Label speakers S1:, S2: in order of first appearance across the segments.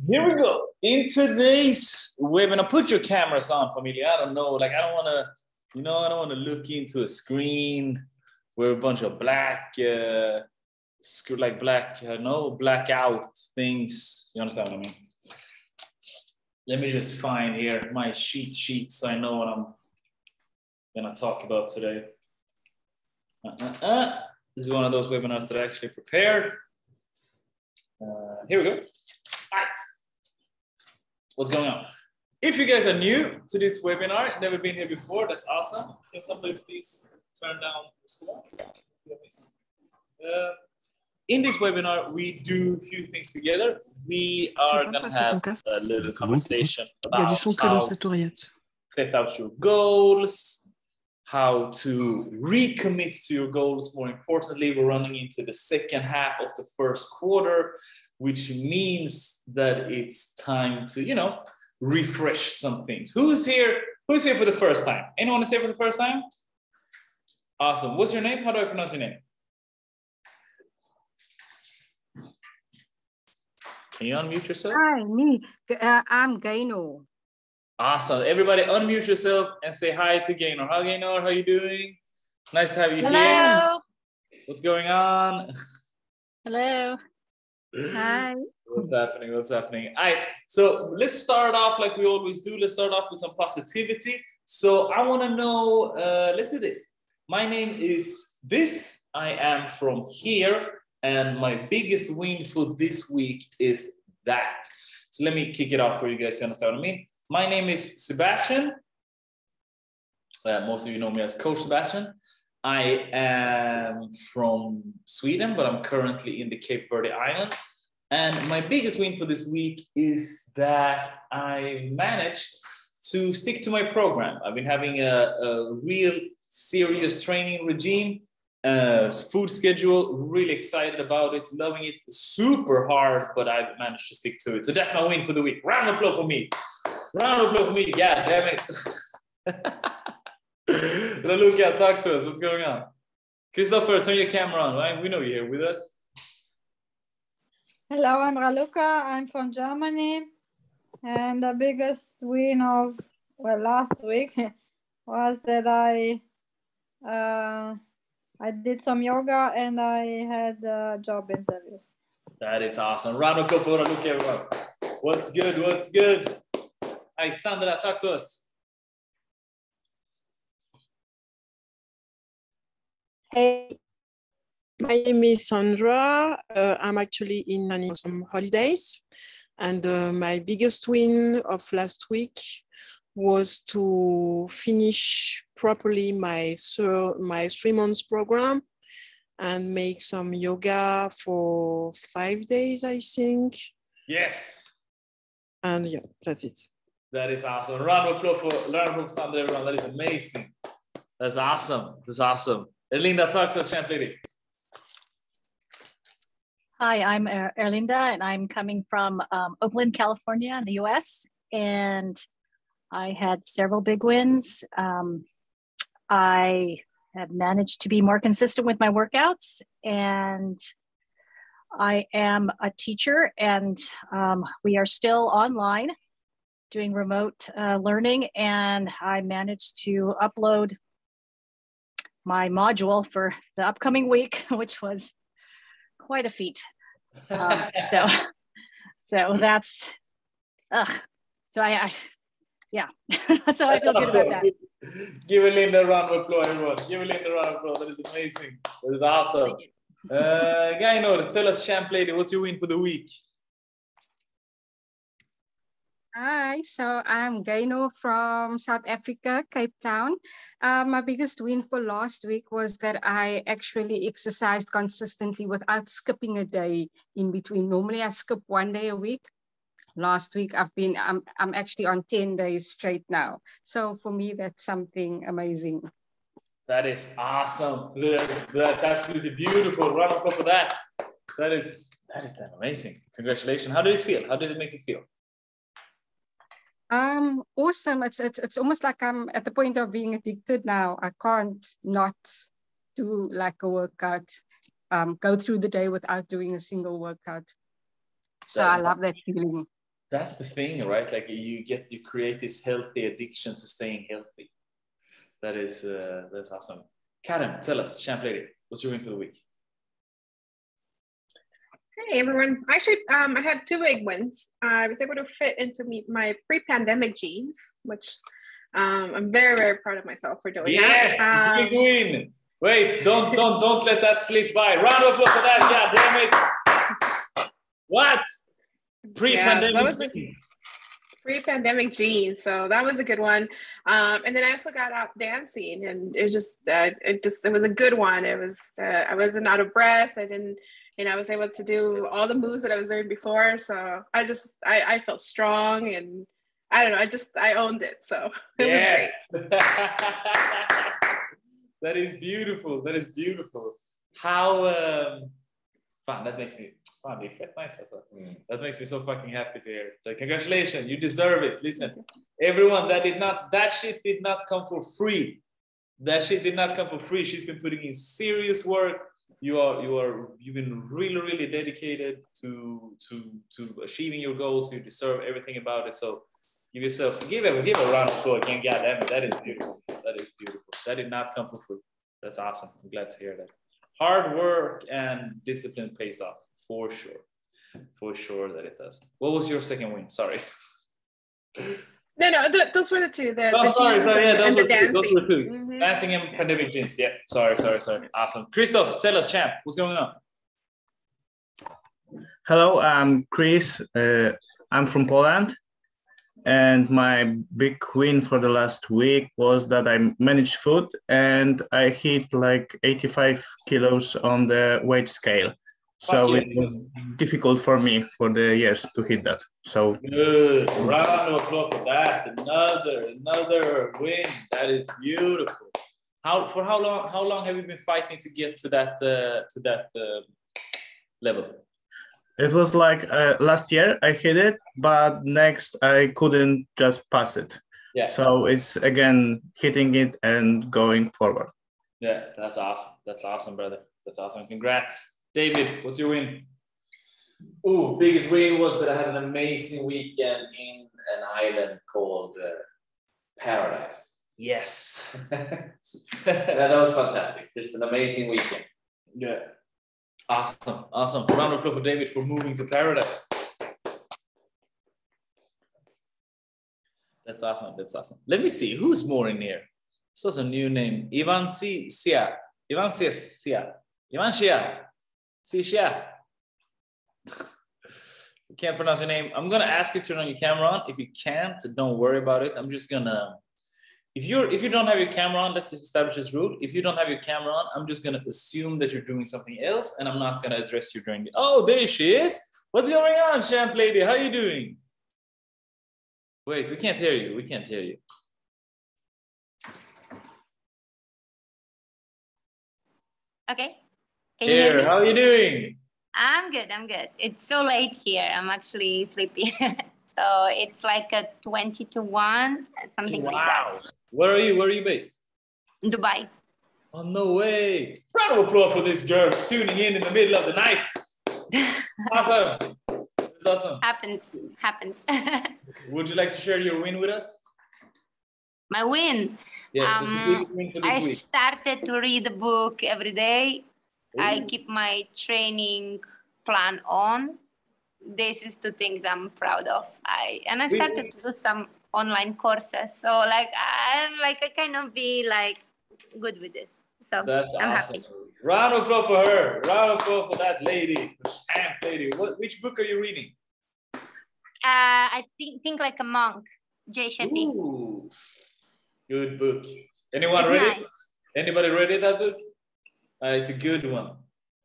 S1: Here we go. In today's webinar, put your cameras on, familia. I don't know, like I don't want to, I don't want to look into a screen where a bunch of black, blackout things. You understand what I mean? Let me just find here my cheat sheet so I know what I'm gonna talk about today. This is one of those webinars that I actually prepared. Here we go. All right. What's going on? If you guys are new to this webinar, never been here before, that's awesome. Can somebody please turn down the storm? In this webinar, we do a few things together. We are going to have a little conversation about how to set out your goals, how to recommit to your goals. More importantly, we're running into the second half of the first quarter, which means that it's time to, refresh some things. Who's here for the first time? Anyone is here for the first time? Awesome. What's your name? How do I pronounce your name? Can you unmute yourself?
S2: Hi, me. I'm Gaino.
S1: Awesome. Everybody unmute yourself and say hi to Gaynor. Hi, Gaynor. How you doing? Nice to have you here. What's going on?
S3: Hello.
S2: Hi.
S1: What's happening? What's happening? All right. So let's start off like we always do. Let's start off with some positivity. So I want to know, let's do this. My name is this. I am from here. And my biggest win for this week is that. So let me kick it off for you guys to understand what I mean. My name is Sebastian. Most of you know me as Coach Sebastian. I am from Sweden, but I'm currently in the Cape Verde Islands. And my biggest win for this week is that I managed to stick to my program. I've been having a real serious training regime, food schedule, really excited about it, loving it, super hard, but I've managed to stick to it. So that's my win for the week. Round of applause for me. Round of applause for me. Yeah, damn it. Raluca, talk to us. What's going on? Christopher, turn your camera on, right? We know you're here with us.
S4: Hello, I'm Raluca. I'm from Germany. And the biggest win of, last week was that I did some yoga and I had job interviews.
S1: That is awesome. Round of applause for Raluca, everyone. What's good? What's good? All right, Sandra, talk to us.
S5: Hey, my name is Sandra. I'm actually in some holidays. And my biggest win of last week was to finish properly my 3 months program and make some yoga for 5 days, I think.
S1: Yes.
S5: And yeah, that's it.
S1: That is awesome. Round of applause for Sandra, everyone. That is amazing. That's awesome. That's awesome. Erlinda, talk to us, champ lady.
S3: Hi, I'm Erlinda, and I'm coming from Oakland, California, in the US. And I had several big wins. I have managed to be more consistent with my workouts, and I am a teacher, and we are still online doing remote learning, and I managed to upload my module for the upcoming week, which was quite a feat. So that's, so yeah, so I feel good about that.
S1: Give Linda a round of applause, everyone. Give Linda a round of applause. That is amazing. That is awesome. Gaino, tell us, champ lady, what's your win for the week?
S2: Hi, so I'm Gaino from South Africa, Cape Town. My biggest win for last week was that I actually exercised consistently without skipping a day in between. Normally I skip 1 day a week. Last week I'm actually on 10 days straight now. So for me, that's something amazing.
S1: That is awesome. That's absolutely beautiful. Round of applause for that. That is amazing. Congratulations. How did it feel? How did it make you feel?
S2: Awesome. It's almost like I'm at the point of being addicted now. I can't not do like a workout, go through the day without doing a single workout. So I love that feeling.
S1: That's the thing, right? Like you create this healthy addiction to staying healthy. That's awesome. Karen, tell us, champ lady, what's your win for the week?
S6: Hey everyone. Actually, I had two big wins. I was able to fit into my pre-pandemic jeans, which I'm very, very proud of myself for doing that.
S1: Yes, big win. Wait, don't let that slip by. Round of applause for that. Yeah, damn it. What? Pre-pandemic jeans.
S6: Pre-pandemic jeans, so that was a good one. And then I also got out dancing, and it was a good one. It was I wasn't out of breath. I was able to do all the moves that I was doing before. So I felt strong, and I don't know. I owned it. So it was great.
S1: That is beautiful. That is beautiful. How fun. That makes me fun. Nice. That makes me so fucking happy to hear. Like, congratulations. You deserve it. Listen, everyone, that shit did not come for free. That shit did not come for free. She's been putting in serious work. You've been really, really dedicated to achieving your goals. You deserve everything about it. So give a round of applause again. God damn it, that is beautiful. That is beautiful. That did not come for free. That's awesome. I'm glad to hear that. Hard work and discipline pays off for sure. For sure that it does. What was your second win? Sorry.
S6: No, those were the two. The
S1: dancing. Those were two.
S6: Mm-hmm.
S1: Dancing and pandemic jeans. Yeah. Sorry. Awesome. Christoph, tell us, champ, what's going on?
S7: Hello, I'm Chris. I'm from Poland. And my big win for the last week was that I managed food and I hit like 85 kilos on the weight scale. So it was difficult for me for the years to hit that. So
S1: good. Round of applause for that. Another win. That is beautiful. How long have you been fighting to get to that level?
S7: It was like last year I hit it, but next I couldn't just pass it.
S1: Yeah.
S7: So it's again hitting it and going forward.
S1: Yeah, that's awesome. That's awesome, brother. That's awesome. Congrats. David, what's your win?
S8: Biggest win was that I had an amazing weekend in an island called Paradise.
S1: Yes.
S8: That was fantastic. Just an amazing weekend.
S1: Yeah. Awesome. Round of applause for David for moving to Paradise. That's awesome. Let me see, who's more in here? This was a new name. Ivan Sia. You can't pronounce your name. I'm gonna ask you to turn on your camera on. If you can't, don't worry about it. I'm just gonna, if you don't have your camera on, let's just establish this rule. If you don't have your camera on, I'm just gonna assume that you're doing something else, and I'm not gonna address you during the. Oh, there she is. What's going on, champ lady? How you doing? Wait, we can't hear you.
S9: Okay.
S1: Here, how are you doing?
S9: I'm good. It's so late here. I'm actually sleepy. So it's like a 20 to 1, something like that. Wow.
S1: Where are you based?
S9: Dubai.
S1: Oh, no way. Round of applause for this girl tuning in the middle of the night. It's awesome.
S9: Happens.
S1: Would you like to share your win with us?
S9: My win?
S1: Yes, win for this week.
S9: I started to read a book every day. Ooh. I keep my training plan on. This is 2 things I'm proud of. I started to do some online courses. So I kind of be good with this. So
S1: that's
S9: I'm
S1: awesome.
S9: Happy.
S1: Round of applause for her. Round of applause for that lady, the champ lady. Which book are you reading?
S9: I think like a monk, Jay Shetty.
S1: Ooh, good book. Anyone read it? Anybody read that book? It's a good one.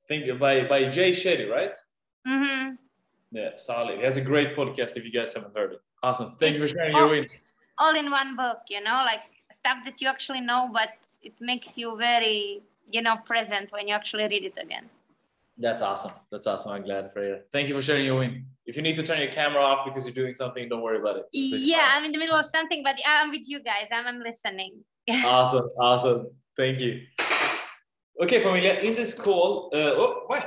S1: Think by Jay Shetty, right?
S9: Mm-hmm.
S1: Yeah, solid. He has a great podcast if you guys haven't heard it. Awesome. Thank you for sharing your win.
S9: All in one book, stuff that you actually know, but it makes you very, present when you actually read it again.
S1: That's awesome. I'm glad for you. Thank you for sharing your win. If you need to turn your camera off because you're doing something, don't worry about it.
S9: Yeah, I'm in the middle of something, but I'm with you guys. I'm listening.
S1: Awesome. Thank you. Okay, familia, in this call,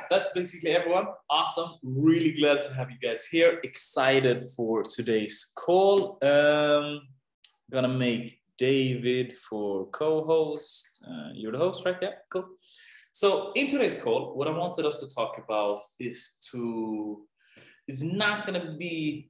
S1: that's basically everyone. Awesome. Really glad to have you guys here. Excited for today's call. Gonna make David for co-host. You're the host, right? Yeah, cool. So in today's call, what I wanted us to talk about is not gonna be,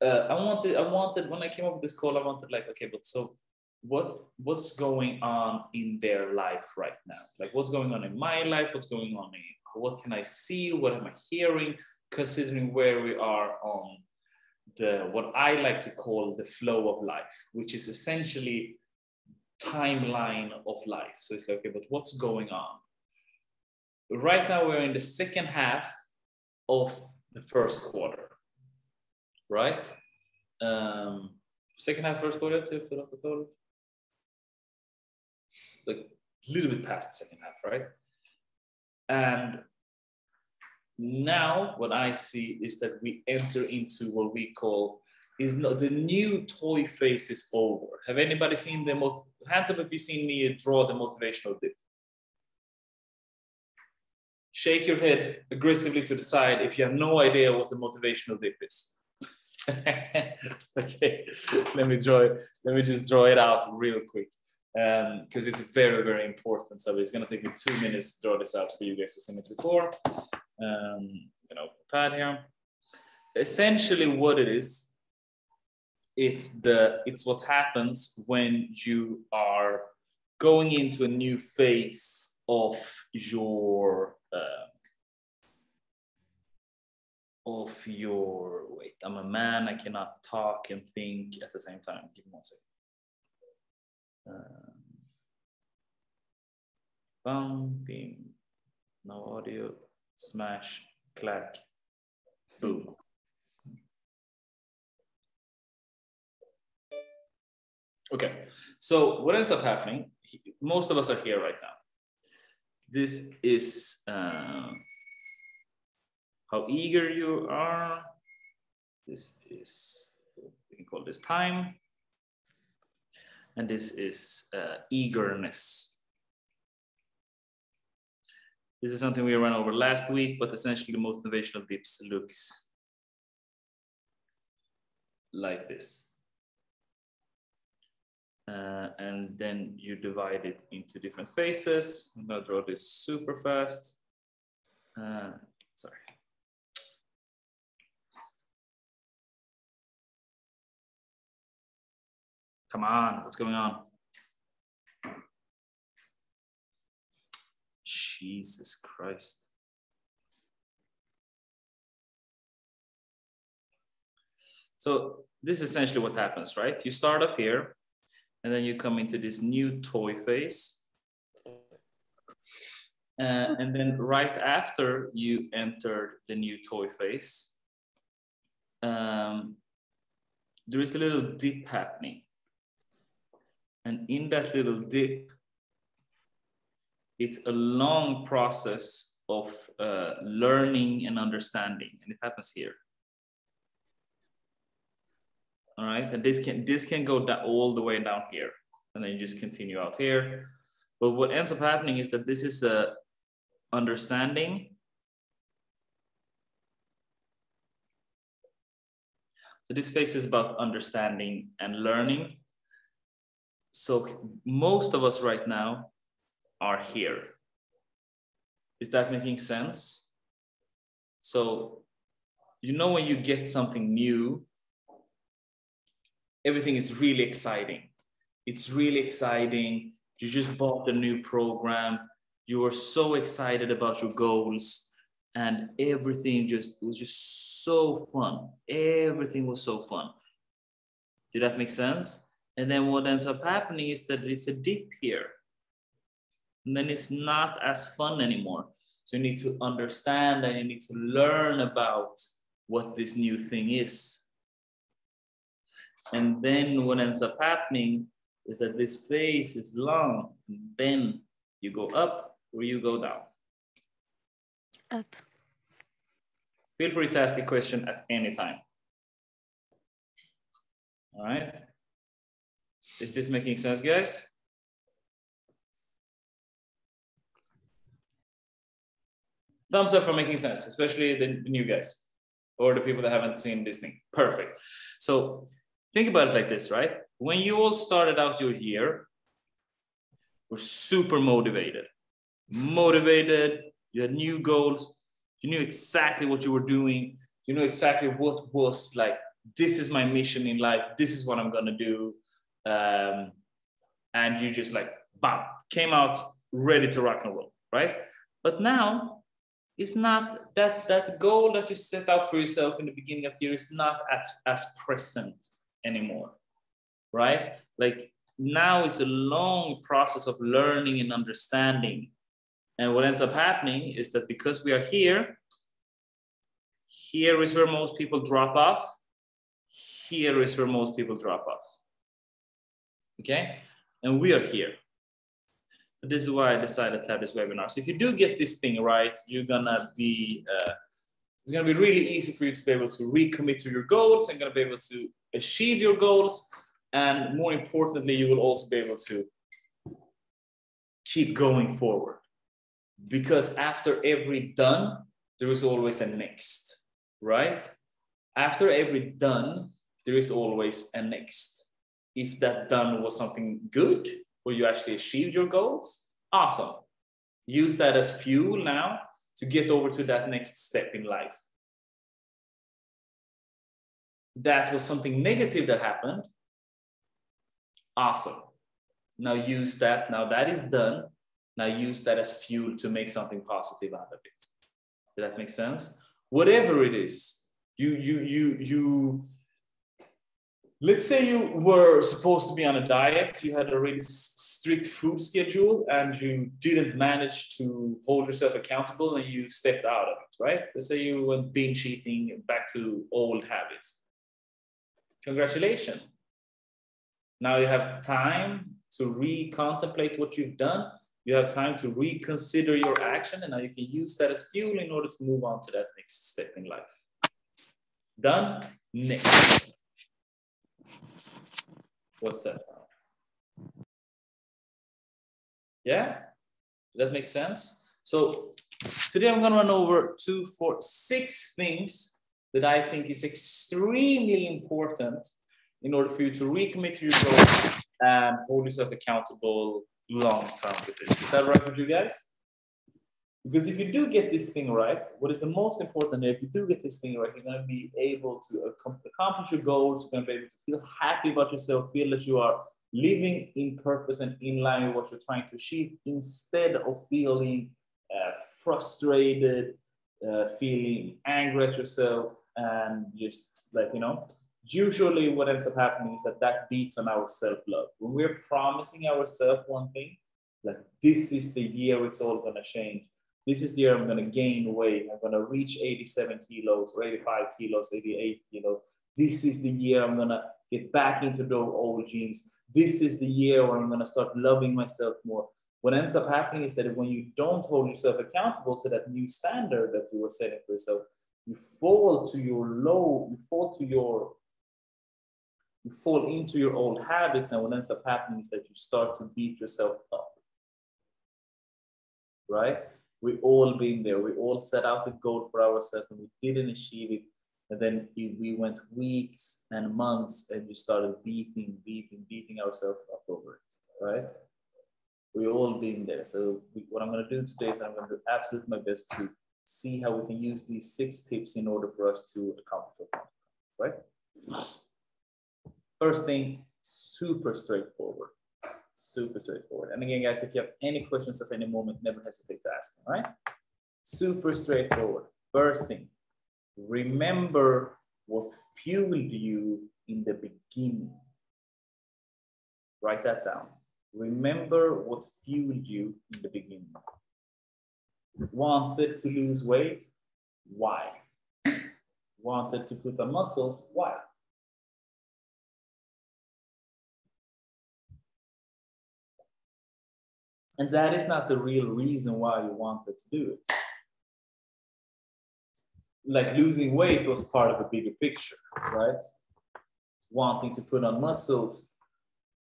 S1: I wanted, when I came up with this call, I wanted like, okay, but so what's going on in their life right now? Like what's going on in my life? What's going on what can I see? What am I hearing? Considering where we are on what I like to call the flow of life, which is essentially timeline of life. So it's like, okay, but what's going on? Right now we're in the second half of the first quarter, right? Second half, first quarter, like a little bit past the second half, right? And now what I see is that we enter into what we call the new toy phase is over. Have anybody seen hands up if you've seen me draw the motivational dip? Shake your head aggressively to the side if you have no idea what the motivational dip is. Okay, let me just draw it out real quick. Because it's very, very important. So it's going to take me 2 minutes to draw this out for you guys to see it before. Pad here. Essentially, what it is, it's what happens when you are going into a new phase of your wait. I'm a man. I cannot talk and think at the same time. Give me 1 second. Bing, no audio, smash, clack, boom. Okay, so what ends up happening, most of us are here right now. This is how eager you are. This is, we can call this time. And this is eagerness. This is something we ran over last week, but essentially the motivational dips looks like this. And then you divide it into different phases. I'm gonna draw this super fast. Sorry. Come on, what's going on? Jesus Christ. So this is essentially what happens, right? You start off here, and then you come into this new toy phase. And then right after you enter the new toy phase, there is a little dip happening. And in that little dip, it's a long process of learning and understanding, and it happens here. All right, and this can go down all the way down here, and then you just continue out here. But what ends up happening is that this is a understanding. So this phase is about understanding and learning. So most of us right now are here. Is that making sense? So, you know, when you get something new, everything is really exciting. It's really exciting. You just bought a new program. You were so excited about your goals, and everything was just so fun. Everything was so fun. Did that make sense? And then what ends up happening is that it's a dip here. And then it's not as fun anymore. So you need to understand and you need to learn about what this new thing is. And then what ends up happening is that this phase is long. And then you go up or you go down.
S10: Up.
S1: Feel free to ask a question at any time. All right. Is this making sense, guys? Thumbs up for making sense, especially the new guys or the people that haven't seen this thing. Perfect. So think about it like this, right? When you all started out your year, we're super motivated. You had new goals. You knew exactly what you were doing. You knew exactly what was like, this is my mission in life. This is what I'm going to do. And you just like, bam, came out ready to rock and roll, right? But now it's not that goal that you set out for yourself in the beginning of the year is not as present anymore, right? Like now it's a long process of learning and understanding. And what ends up happening is that because we are here is where most people drop off. Here is where most people drop off. Okay? And we are here. So this is why I decided to have this webinar. So if you do get this thing right, you're gonna be, it's gonna be really easy for you to be able to recommit to your goals and gonna be able to achieve your goals. And more importantly, you will also be able to keep going forward. Because after every done, there is always a next, right? After every done, there is always a next. If that done was something good, or you actually achieved your goals, awesome. Use that as fuel now to get over to that next step in life. That was something negative that happened, awesome. Now use that, now that is done, now use that as fuel to make something positive out of it. Did that make sense? Whatever it is, let's say you were supposed to be on a diet, you had a really strict food schedule and you didn't manage to hold yourself accountable and you stepped out of it, right? Let's say you went binge eating back to old habits. Congratulations. Now you have time to recontemplate what you've done. You have time to reconsider your action, and now you can use that as fuel in order to move on to that next step in life. Done? Next. What's that sound? Yeah? Does that make sense? So today I'm going to run over 2, 4, 6 things that I think is extremely important in order for you to recommit to your goals and hold yourself accountable long-term with this. Is that right with you guys? Because if you do get this thing right, what is the most important, if you do get this thing right, you're going to be able to accomplish your goals, you're going to be able to feel happy about yourself, feel that you are living in purpose and in line with what you're trying to achieve, instead of feeling frustrated, feeling angry at yourself, and just like, you know, usually what ends up happening is that beats on our self-love. When we're promising ourselves one thing, like this is the year it's all gonna change. This is the year I'm gonna gain weight. I'm gonna reach 87 kilos or 85 kilos, 88 kilos. This is the year I'm gonna get back into those old jeans. This is the year where I'm gonna start loving myself more. What ends up happening is that when you don't hold yourself accountable to that new standard that you were setting for yourself, you fall to your low, you fall into your old habits, and what ends up happening is that you start to beat yourself up, right? We all been there. We all set out a goal for ourselves and we didn't achieve it. And then we went weeks and months and we started beating ourselves up over it, right? We all been there. So what I'm gonna do today is I'm gonna do absolutely my best to see how we can use these 6 tips in order for us to accomplish our goal, right? First thing, super straightforward. Super straightforward. And again, guys, if you have any questions at any moment, never hesitate to ask, all right? Super straightforward. First thing, remember what fueled you in the beginning. Write that down. Remember what fueled you in the beginning. Wanted to lose weight? Why? Wanted to put on muscles? Why? And that is not the real reason why you wanted to do it. Like losing weight was part of a bigger picture, right? Wanting to put on muscles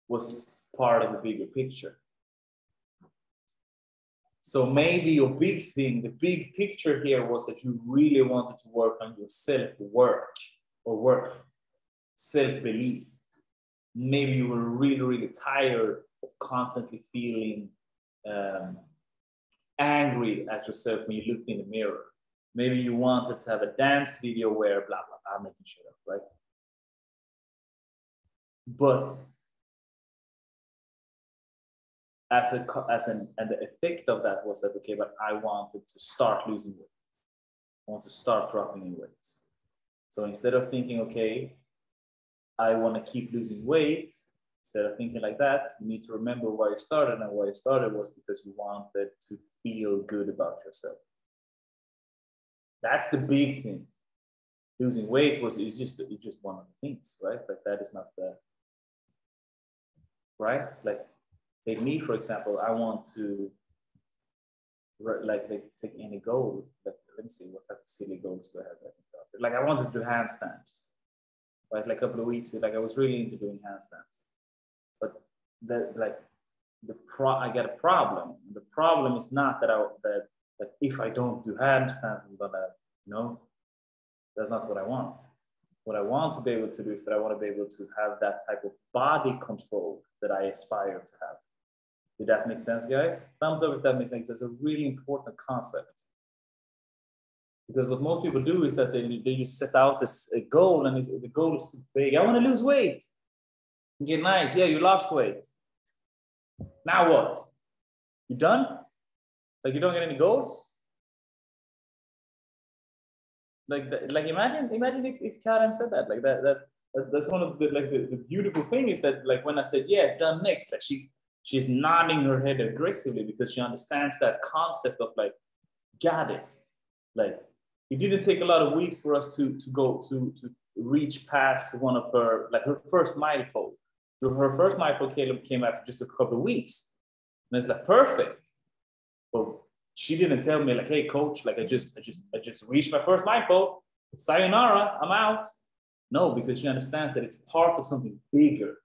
S1: was part of a bigger picture. So maybe your big thing, the big picture here was that you really wanted to work on your self-work or self-belief. Maybe you were really, really tired of constantly feeling angry at yourself when you looked in the mirror. Maybe you wanted to have a dance video where blah, blah, blah, I'm making shit up, right? But and the effect of that was that, okay, but I wanted to start losing weight. I want to start dropping in weight. So instead of thinking, okay, I want to keep losing weight, instead of thinking like that, you need to remember why you started. And why you started was because you wanted to feel good about yourself. That's the big thing. Losing weight is just one of the things, right? Like that is not the, right? Like take me, for example, I want to take any goal. Like, let me see, what type of silly goals do I have? Like I wanted to do handstands, right? Like a couple of weeks, like I was really into doing handstands. But I get a problem. The problem is not that like if I don't do handstands, I'm gonna, that's not what I want. What I want to be able to do is that I want to be able to have that type of body control that I aspire to have. Did that make sense, guys? Thumbs up if that makes sense. It's a really important concept. Because what most people do is that they just set out this goal, and the goal is too vague. I want to lose weight. Okay, nice. Yeah, you lost weight. Now what? You done? Like you don't get any goals? Like imagine if Karen said that. Like that's one of the beautiful thing is that like when I said, yeah, done next, like she's nodding her head aggressively because she understands that concept of like, got it. Like it didn't take a lot of weeks for us to reach past one of her, like her first milestone. Her first milestone came after just a couple of weeks. And it's like perfect. But she didn't tell me like, hey coach, like I just reached my first milestone. Sayonara, I'm out. No, because she understands that it's part of something bigger.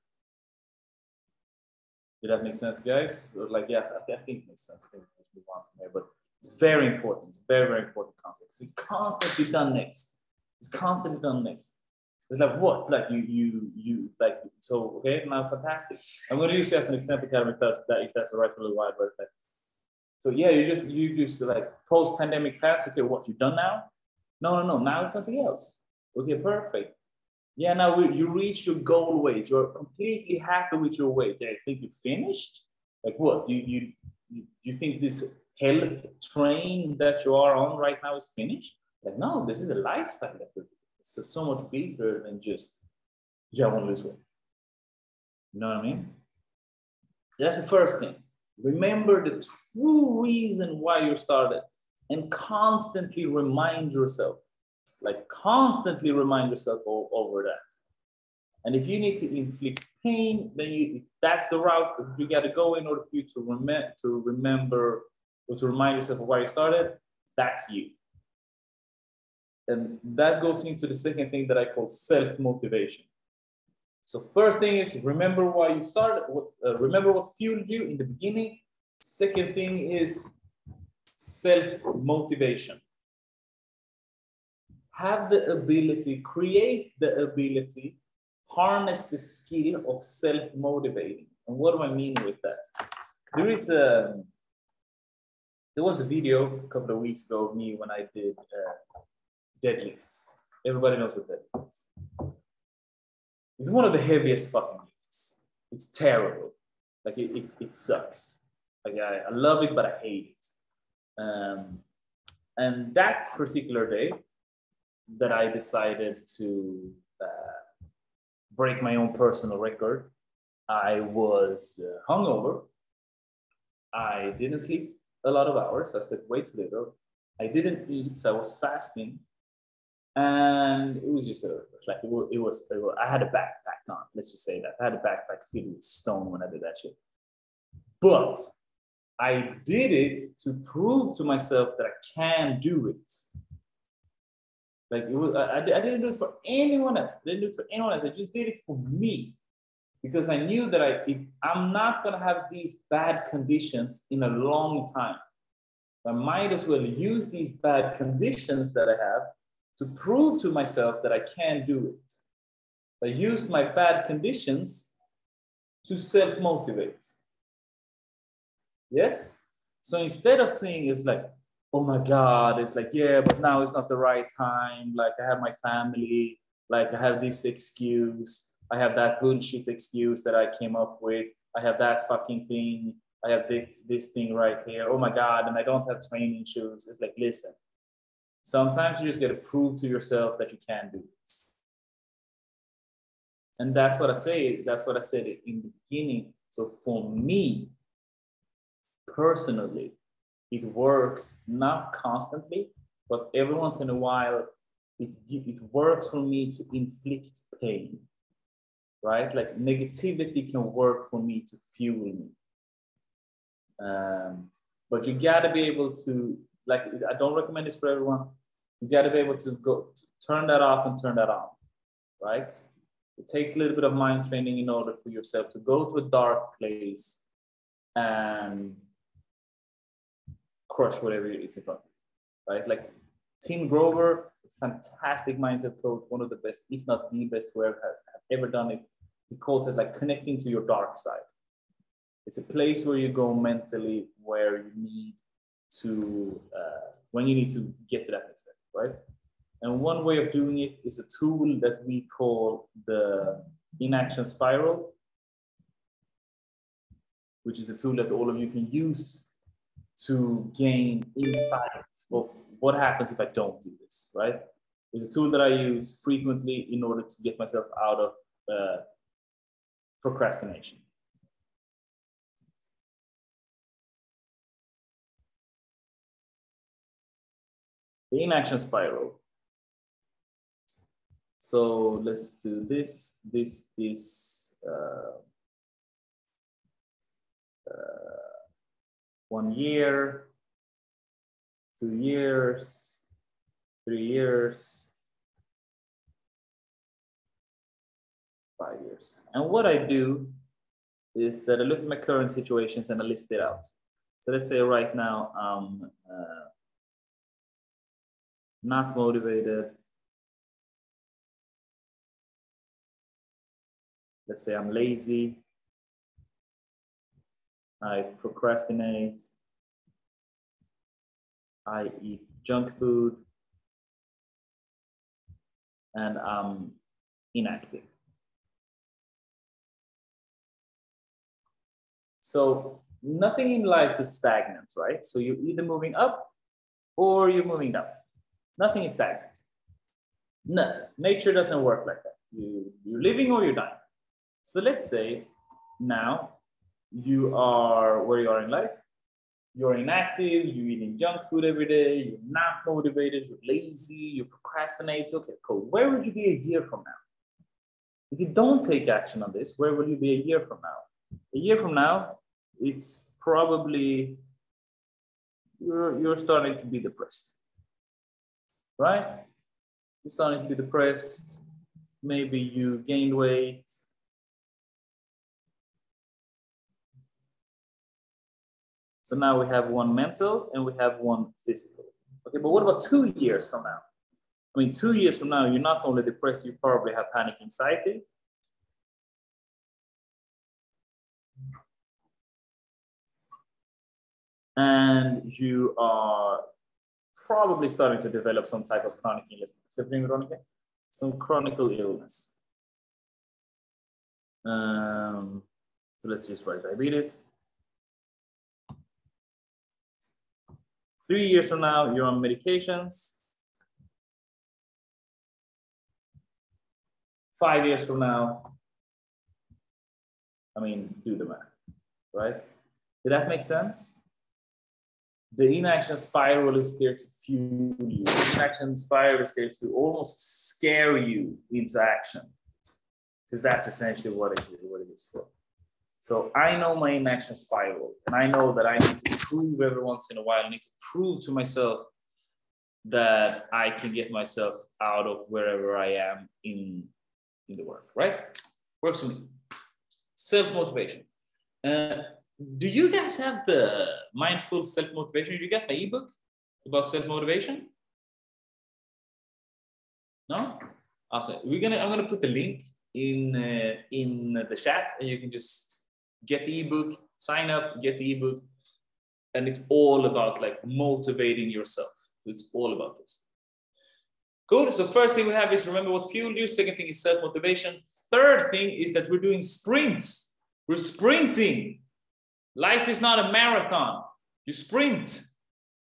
S1: Did that make sense, guys? Or like, yeah, I think it makes sense. I think we move on from there, but it's very important. It's a very, very important concept because it's constantly done next. It's constantly done next. It's like what? Like you like, so okay, now fantastic. I'm going to use you as an example, Karen, if that's the right for a little while, but it's like, so yeah, you just like post-pandemic plans. Okay, what you done now? No. Now it's something else. Okay, perfect. Yeah, now you reached your goal weight. You're completely happy with your weight. Yeah, I think you finished. Like what? You think this health train that you are on right now is finished? Like no, this is a lifestyle. It's so much bigger than just I want to lose weight. You know what I mean? That's the first thing. Remember the true reason why you started, and constantly remind yourself. Like constantly remind yourself over that. And if you need to inflict pain, then that's the route that you got to go in order for you to remember or to remind yourself of why you started. That's you. And that goes into the second thing that I call self-motivation. So first thing is remember why you started, remember what fueled you in the beginning. Second thing is self-motivation. Have the ability, create the ability, harness the skill of self-motivating. And what do I mean with that? There was a video a couple of weeks ago of me when I did deadlifts. Everybody knows what deadlifts is. It's one of the heaviest fucking lifts. It's terrible. Like it sucks. Like I love it, but I hate it. And that particular day that I decided to break my own personal record, I was hungover. I didn't sleep a lot of hours. I slept way too little. I didn't eat, so I was fasting. And it was just I had a backpack on, let's just say that. I had a backpack filled with stone when I did that shit. But I did it to prove to myself that I can do it. Like I didn't do it for anyone else. I just did it for me. Because I knew that I'm not gonna have these bad conditions in a long time. I might as well use these bad conditions that I have to prove to myself that I can do it. I used my bad conditions to self-motivate. Yes? So instead of saying it's like, oh my God, it's like, yeah, but now it's not the right time. Like I have my family, like I have this excuse. I have that bullshit excuse that I came up with. I have that fucking thing. I have this thing right here. Oh my God, and I don't have training shoes. It's like, listen, sometimes you just got to prove to yourself that you can do it. And that's what I say. That's what I said in the beginning. So for me, personally, it works not constantly, but every once in a while, it works for me to inflict pain, right? Like negativity can work for me to fuel me. But you gotta be able to, like, I don't recommend this for everyone. You gotta be able to go to turn that off and turn that on, right? It takes a little bit of mind training in order for yourself to go to a dark place and crush whatever it's in front of you, right? Like Tim Grover, fantastic mindset coach, one of the best, if not the best who have ever done it. He calls it like connecting to your dark side. It's a place where you go mentally where you need to, when you need to get to that next step, right? And one way of doing it is a tool that we call the Inaction Spiral, which is a tool that all of you can use to gain insights of what happens if I don't do this, right? It's a tool that I use frequently in order to get myself out of procrastination. The Inaction Spiral. So let's do this. This is 1 year, 2 years, 3 years, 5 years. And what I do is that I look at my current situations and I list it out. So let's say right now I'm not motivated. Let's say I'm lazy. I procrastinate. I eat junk food. And I'm inactive. So nothing in life is stagnant, right? So you're either moving up or you're moving down. Nothing is stagnant. No, nature doesn't work like that. You're living or you're dying. So let's say now you are where you are in life. You're inactive, you're eating junk food every day, you're not motivated, you're lazy, you procrastinate. Okay, cool. Where would you be a year from now? If you don't take action on this, where will you be a year from now? A year from now, it's probably you're starting to be depressed, right? You're starting to be depressed. Maybe you gained weight. So now we have one mental and we have one physical. Okay, but what about 2 years from now? I mean, 2 years from now, you're not only depressed, you probably have panic anxiety. And you are probably starting to develop some type of chronic illness. Some chronic illness. So let's just write diabetes. 3 years from now, you're on medications. 5 years from now, I mean, do the math, right? Did that make sense? The inaction spiral is there to fuel you. The inaction spiral is there to almost scare you into action, because that's essentially what it is for. So I know my inaction spiral, and I know that I need to prove every once in a while, I need to prove to myself that I can get myself out of wherever I am in the work, right? Works for me. Self-motivation. do you guys have the mindful self-motivation? Did you get my ebook about self-motivation? No? Awesome. I'm gonna put the link in the chat, and you can just get the ebook, sign up, get the ebook, and it's all about like motivating yourself. It's all about this. Cool. So first thing we have is remember what fueled you. Second thing is self-motivation. Third thing is that we're doing sprints. We're sprinting. Life is not a marathon. You sprint.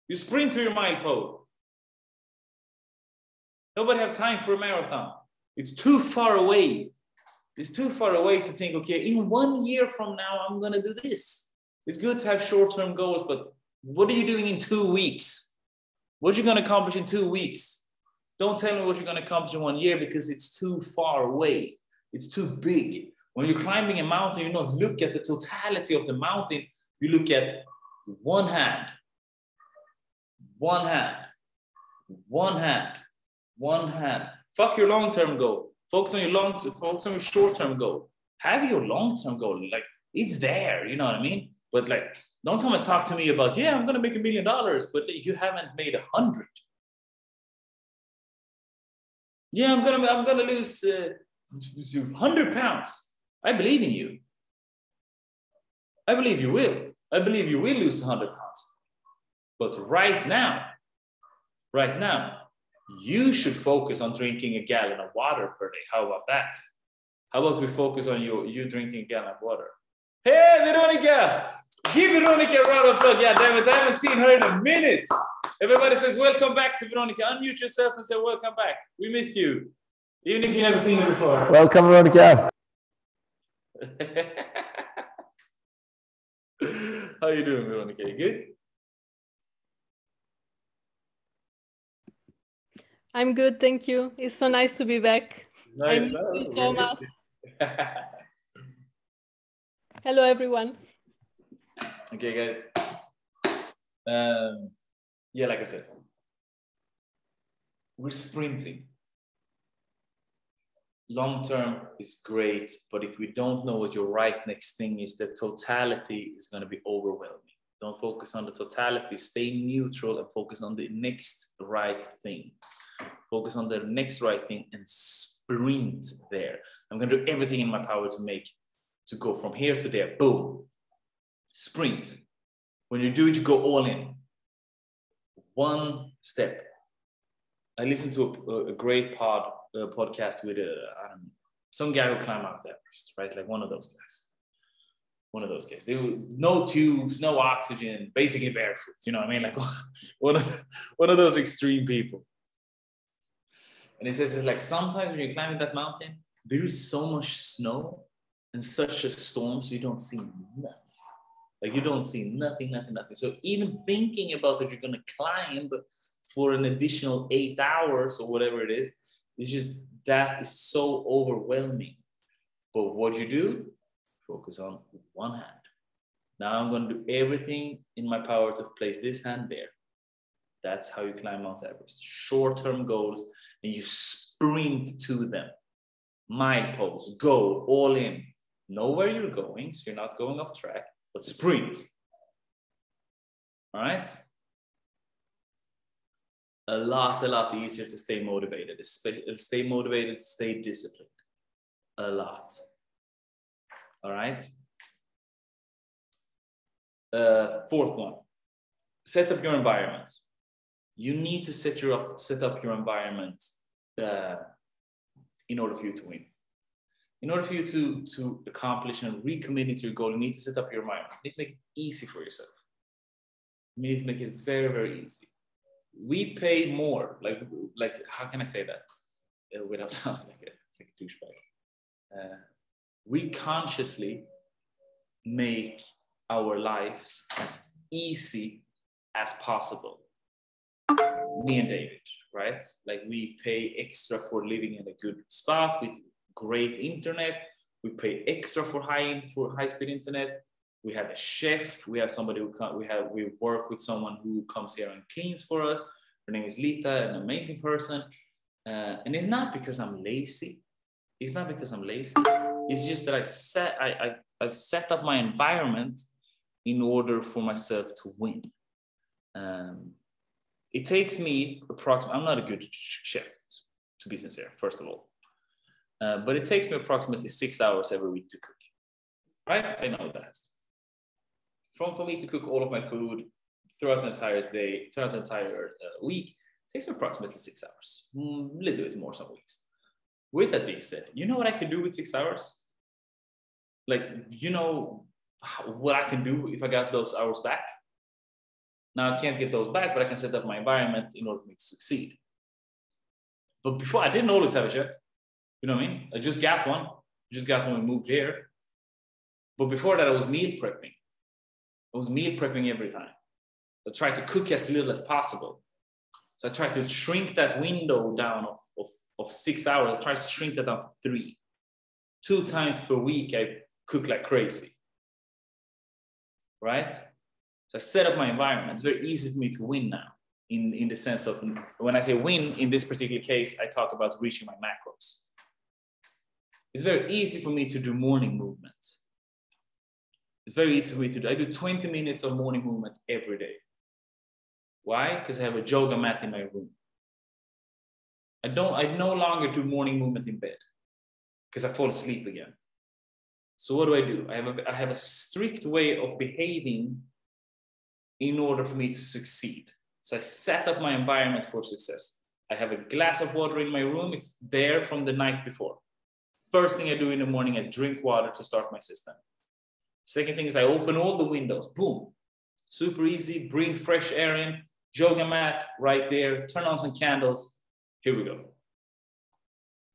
S1: You sprint to your milestone. Nobody have time for a marathon. It's too far away. It's too far away to think, okay, in 1 year from now, I'm going to do this. It's good to have short-term goals, but what are you doing in 2 weeks? What are you going to accomplish in 2 weeks? Don't tell me what you're going to accomplish in 1 year because it's too far away. It's too big. When you're climbing a mountain, you don't look at the totality of the mountain. You look at one hand, one hand, one hand, one hand. Fuck your long-term goal. Focus on your short-term goal. Have your long-term goal. Like, it's there, you know what I mean? But like, don't come and talk to me about, yeah, I'm going to make $1 million, but you haven't made 100. Yeah, I'm gonna lose 100 pounds. I believe in you. I believe you will. I believe you will lose 100 pounds. But right now, you should focus on drinking a gallon of water per day. How about that? How about we focus on you drinking a gallon of water? Hey, Veronica! Give Veronica a round of applause. Yeah, damn it, I haven't seen her in a minute. Everybody says, welcome back to Veronica. Unmute yourself and say, welcome back. We missed you. Even if you've never seen her before.
S11: Welcome, Veronica.
S1: How you doing, Veronica? You good?
S12: I'm good, thank you. It's so nice to be back.
S1: Nice.
S12: I miss you so much. Hello, everyone.
S1: Okay, guys. Yeah, like I said, we're sprinting. Long term is great, but if we don't know what your right next thing is, the totality is going to be overwhelming. Don't focus on the totality, stay neutral and focus on the next right thing. Focus on the next right thing and sprint there. I'm going to do everything in my power to go from here to there. Boom. Sprint. When you do it, you go all in. One step. I listened to a great podcast with some guy who climbed Mount Everest, right? Like one of those guys. They were no tubes, no oxygen, basically barefoot. You know what I mean? Like one of those extreme people. And he says it's like sometimes when you're climbing that mountain, there is so much snow and such a storm, so you don't see nothing. Like you don't see nothing. So even thinking about that you're going to climb for an additional 8 hours or whatever it is, it's just, that is so overwhelming. But what you do, focus on one hand. Now I'm going to do everything in my power to place this hand there. That's how you climb Mount Everest. Short-term goals, and you sprint to them. Mileposts, go all in. Know where you're going, so you're not going off track, but sprint. All right? A lot easier to stay motivated. Stay motivated, stay disciplined. A lot. All right? Fourth one, set up your environment. You need to set up your environment in order for you to win. In order for you to accomplish and recommit to your goal, you need to set up your environment. You need to make it easy for yourself. You need to make it very, very easy. We pay more, like how can I say that without sounding like a douchebag? We consciously make our lives as easy as possible. Me and David, right? Like we pay extra for living in a good spot with great internet. We pay extra for high-speed internet. We have a chef. We have somebody we work with someone who comes here and cleans for us. Her name is Lita, an amazing person. And it's not because I'm lazy. It's not because I'm lazy. It's just that I've set up my environment in order for myself to win. It takes me approximately, I'm not a good chef, to be sincere, first of all. But it takes me approximately 6 hours every week to cook, right? I know that. For me to cook all of my food throughout the entire day, throughout the entire week, it takes me approximately 6 hours, a little bit more some weeks. With that being said, you know what I could do with 6 hours? Like, you know what I can do if I got those hours back? Now I can't get those back, but I can set up my environment in order for me to succeed. But before, I didn't always have a chef. You know what I mean? I just got one. Just got one when we moved here. But before that, I was meal prepping. I was meal prepping every time. I tried to cook as little as possible. So I tried to shrink that window down of 6 hours. I tried to shrink that down to 3. 2 times per week, I cook like crazy. Right? So I set up my environment. It's very easy for me to win now. In the sense of, when I say win, in this particular case, I talk about reaching my macros. It's very easy for me to do morning movements. It's very easy for me to do. I do 20 minutes of morning movements every day. Why? Because I have a yoga mat in my room. I no longer do morning movement in bed because I fall asleep again. So what do? I have a strict way of behaving in order for me to succeed. So I set up my environment for success. I have a glass of water in my room. It's there from the night before. First thing I do in the morning, I drink water to start my system. Second thing is I open all the windows. Boom. Super easy. Bring fresh air in. Yoga mat right there. Turn on some candles. Here we go.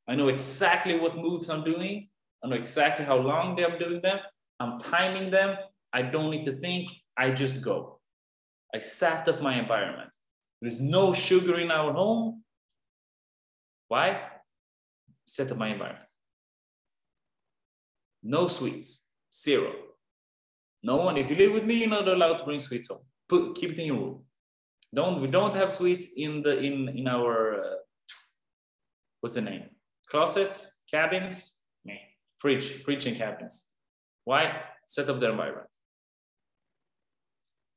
S1: I know exactly what moves I'm doing. I know exactly how long I'm doing them. I'm timing them. I don't need to think. I just go. I set up my environment. There's no sugar in our home. Why? Set up my environment. No sweets. 0. No one, if you live with me, you're not allowed to bring sweets home. Keep it in your room. We don't have sweets in our what's the name? Closets, cabins, fridge and cabins. Why? Set up their environment.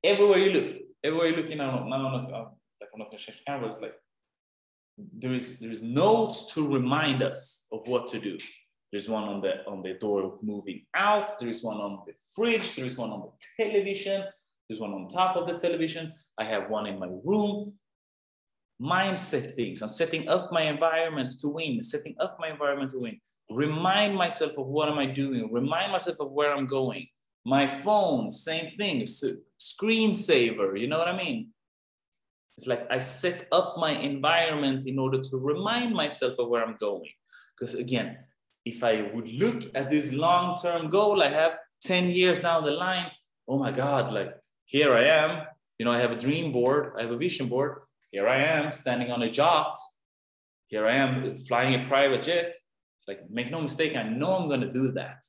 S1: Everywhere you look now, I'm not gonna check cameras. Like there is notes to remind us of what to do. There's one on the door moving out. There is one on the fridge. There is one on the television. There's one on top of the television. I have one in my room. Mindset things. I'm setting up my environment to win. Setting up my environment to win. Remind myself of what am I doing. Remind myself of where I'm going. My phone, same thing. Screensaver. You know what I mean? It's like I set up my environment in order to remind myself of where I'm going. Because again, if I would look at this long-term goal I have 10 years down the line, oh my God, like here I am, I have a dream board, I have a vision board. Here I am standing on a yacht. Here I am flying a private jet. Like, make no mistake, I know I'm going to do that.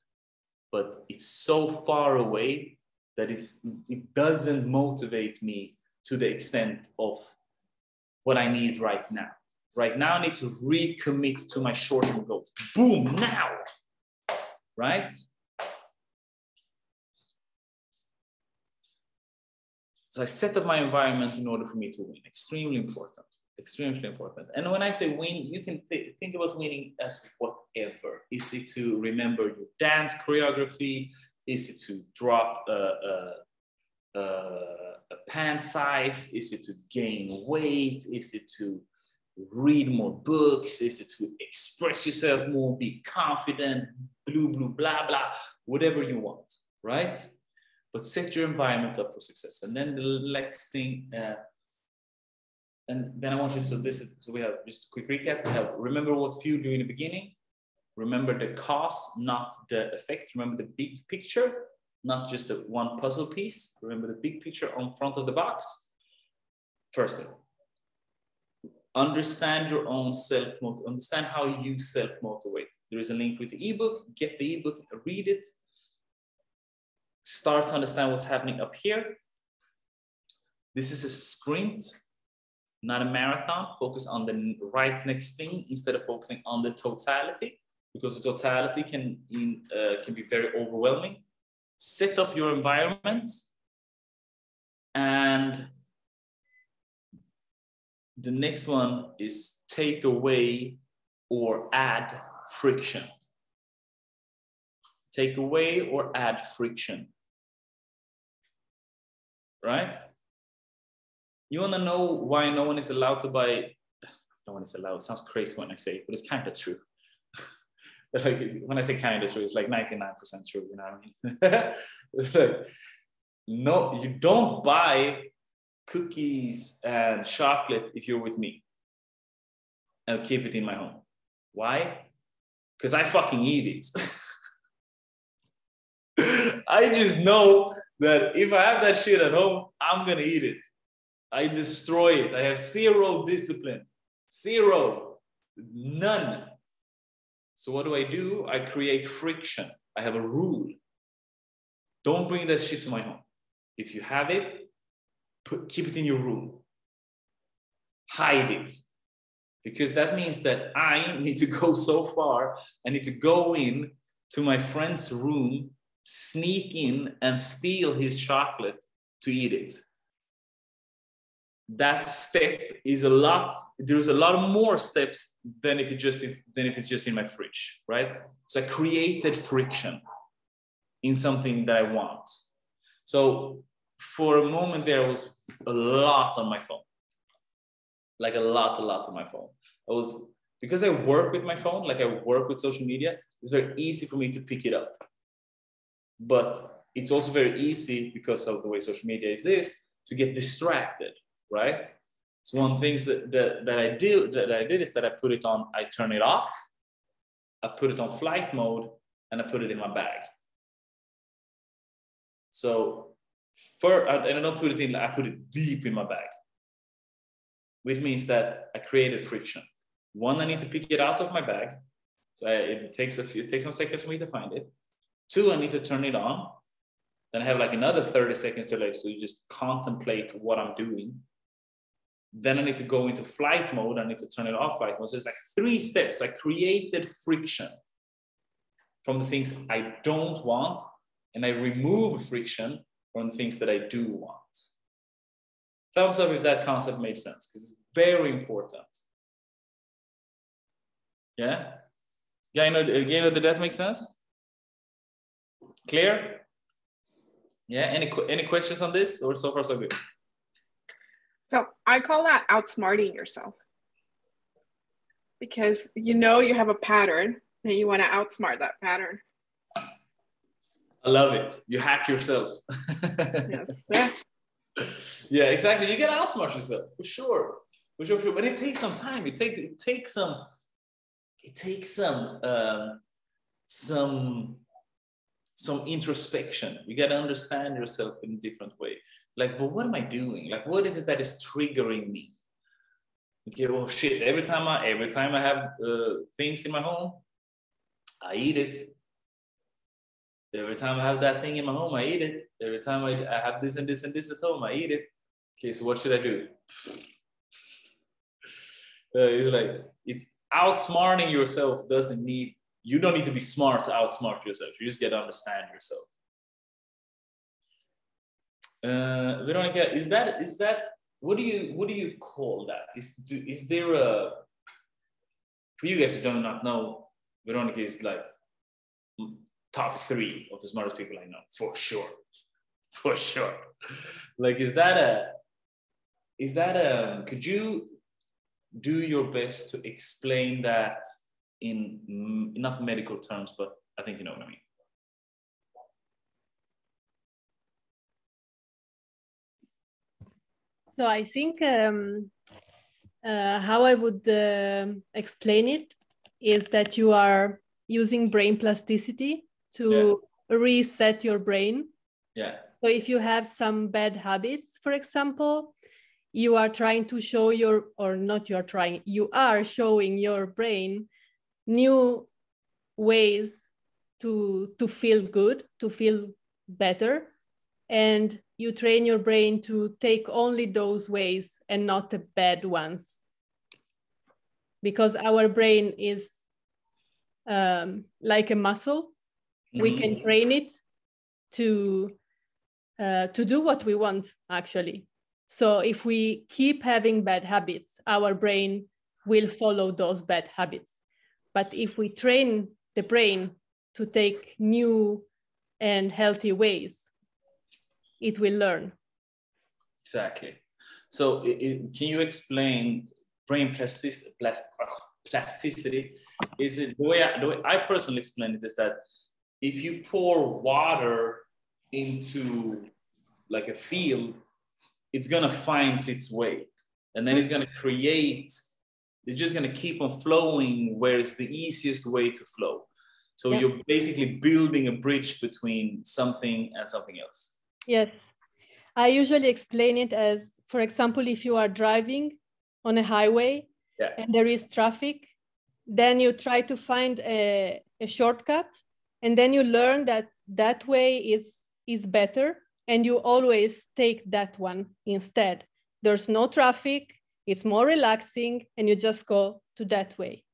S1: But it's so far away that it doesn't motivate me to the extent of what I need right now. Right now, I need to recommit to my short-term goals. Boom, now, right? So I set up my environment in order for me to win. Extremely important, extremely important. And when I say win, you can think about winning as whatever. Is it to remember your dance choreography? Is it to drop a pant size? Is it to gain weight? Is it to read more books? Is it to express yourself more, be confident, blah, blah, whatever you want, right? But set your environment up for success. And then the next thing, and then I want you to, so we have just a quick recap. We have remember what fueled you in the beginning. Remember the cause, not the effect. Remember the big picture, not just the one puzzle piece. Remember the big picture on front of the box. First thing. Understand your own self-motivation. Understand how you self-motivate. There is a link with the ebook. Get the ebook, read it. Start to understand what's happening up here. This is a sprint, not a marathon. Focus on the right next thing instead of focusing on the totality, because the totality can be very overwhelming. Set up your environment And the next one is take away or add friction. Take away or add friction. Right? You want to know why no one is allowed to buy? No one is allowed. It sounds crazy when I say it, but it's kind of true. Like, when I say kind of true, it's like 99% true. You know what I mean? It's like, no, you don't buy cookies and chocolate if you're with me. I'll keep it in my home. Why? Because I fucking eat it. I just know that if I have that shit at home, I'm gonna eat it. I destroy it. I have zero discipline. Zero. None. So what do? I create friction. I have a rule. Don't bring that shit to my home. If you have it, keep it in your room. Hide it. Because that means that I need to go so far. I need to go in to my friend's room, sneak in and steal his chocolate to eat it. That step is there's a lot more steps than if it's just in my fridge, right? So I created friction in something that I want. So for a moment there was a lot on my phone. Like a lot on my phone. Because I work with my phone, like I work with social media, it's very easy for me to pick it up. But it's also very easy, because of the way social media is to get distracted, right? So one thing that I did is that I turn it off, I put it on flight mode, and I put it in my bag. So and I don't put it in, I put it deep in my bag, which means that I created friction. One, I need to pick it out of my bag. So it takes some seconds for me to find it. Two, I need to turn it on. Then I have like another 30 seconds to so you just contemplate what I'm doing. Then I need to go into flight mode. I need to turn it off flight mode. So it's like 3 steps. I created friction from the things I don't want, and I remove friction from the things that I do want. Thumbs up if that concept made sense, because it's very important. Yeah? Gaino, did that make sense? Clear? Yeah, any questions on this, or so far so good?
S6: So I call that outsmarting yourself, because you have a pattern and you want to outsmart that pattern.
S1: I love it. You hack yourself.
S6: Yes. Yeah.
S1: Yeah, exactly. You get to outsmart yourself for sure. For sure. But it takes some time. It takes some introspection. You got to understand yourself in a different way. Like, but what am I doing? Like, what is it that is triggering me? Okay, well, shit. Every time I have things in my home, I eat it. Every time I have that thing in my home, I eat it. Every time I have this and this and this at home, I eat it. Okay, so what should I do? It's outsmarting yourself. You don't need to be smart to outsmart yourself. You just get to understand yourself. Veronica, is that what do you call that? Is there a, for you guys who do not know, Veronica is like top 3 of the smartest people I know, for sure. Like, could you do your best to explain that in not medical terms, but I think you know what I mean.
S12: So I think how I would explain it is that you are using brain plasticity to reset your brain.
S1: Yeah.
S12: So if you have some bad habits, for example, you are trying to show you are showing your brain new ways to feel good, to feel better. And you train your brain to take only those ways and not the bad ones. Because our brain is like a muscle. Mm-hmm. We can train it to to do what we want, actually. So if we keep having bad habits, our brain will follow those bad habits. But if we train the brain to take new and healthy ways, it will learn.
S1: Exactly. So can you explain brain plasticity? Is it the way I personally explain it is that if you pour water into like a field, it's gonna find its way, and then it's gonna create. It's just gonna keep on flowing where it's the easiest way to flow. So you're basically building a bridge between something and something else.
S12: Yes, I usually explain it as, for example, if you are driving on a highway and there is traffic, then you try to find a shortcut, and then you learn that that way is better, and you always take that one instead. There's no traffic, it's more relaxing, and you just go to that way.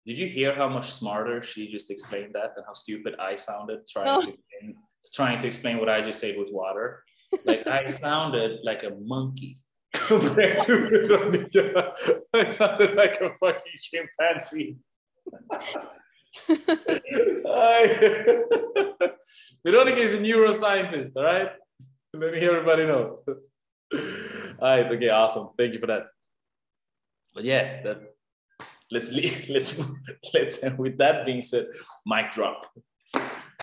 S1: Did you hear how much smarter she just explained that and how stupid I sounded trying to explain what I just said with water? Like I sounded like a monkey compared to I sounded like a fucking chimpanzee. Veronica is a neuroscientist, all right? Let me hear everybody know. All right, okay, awesome. Thank you for that. But yeah, let's with that being said, mic drop.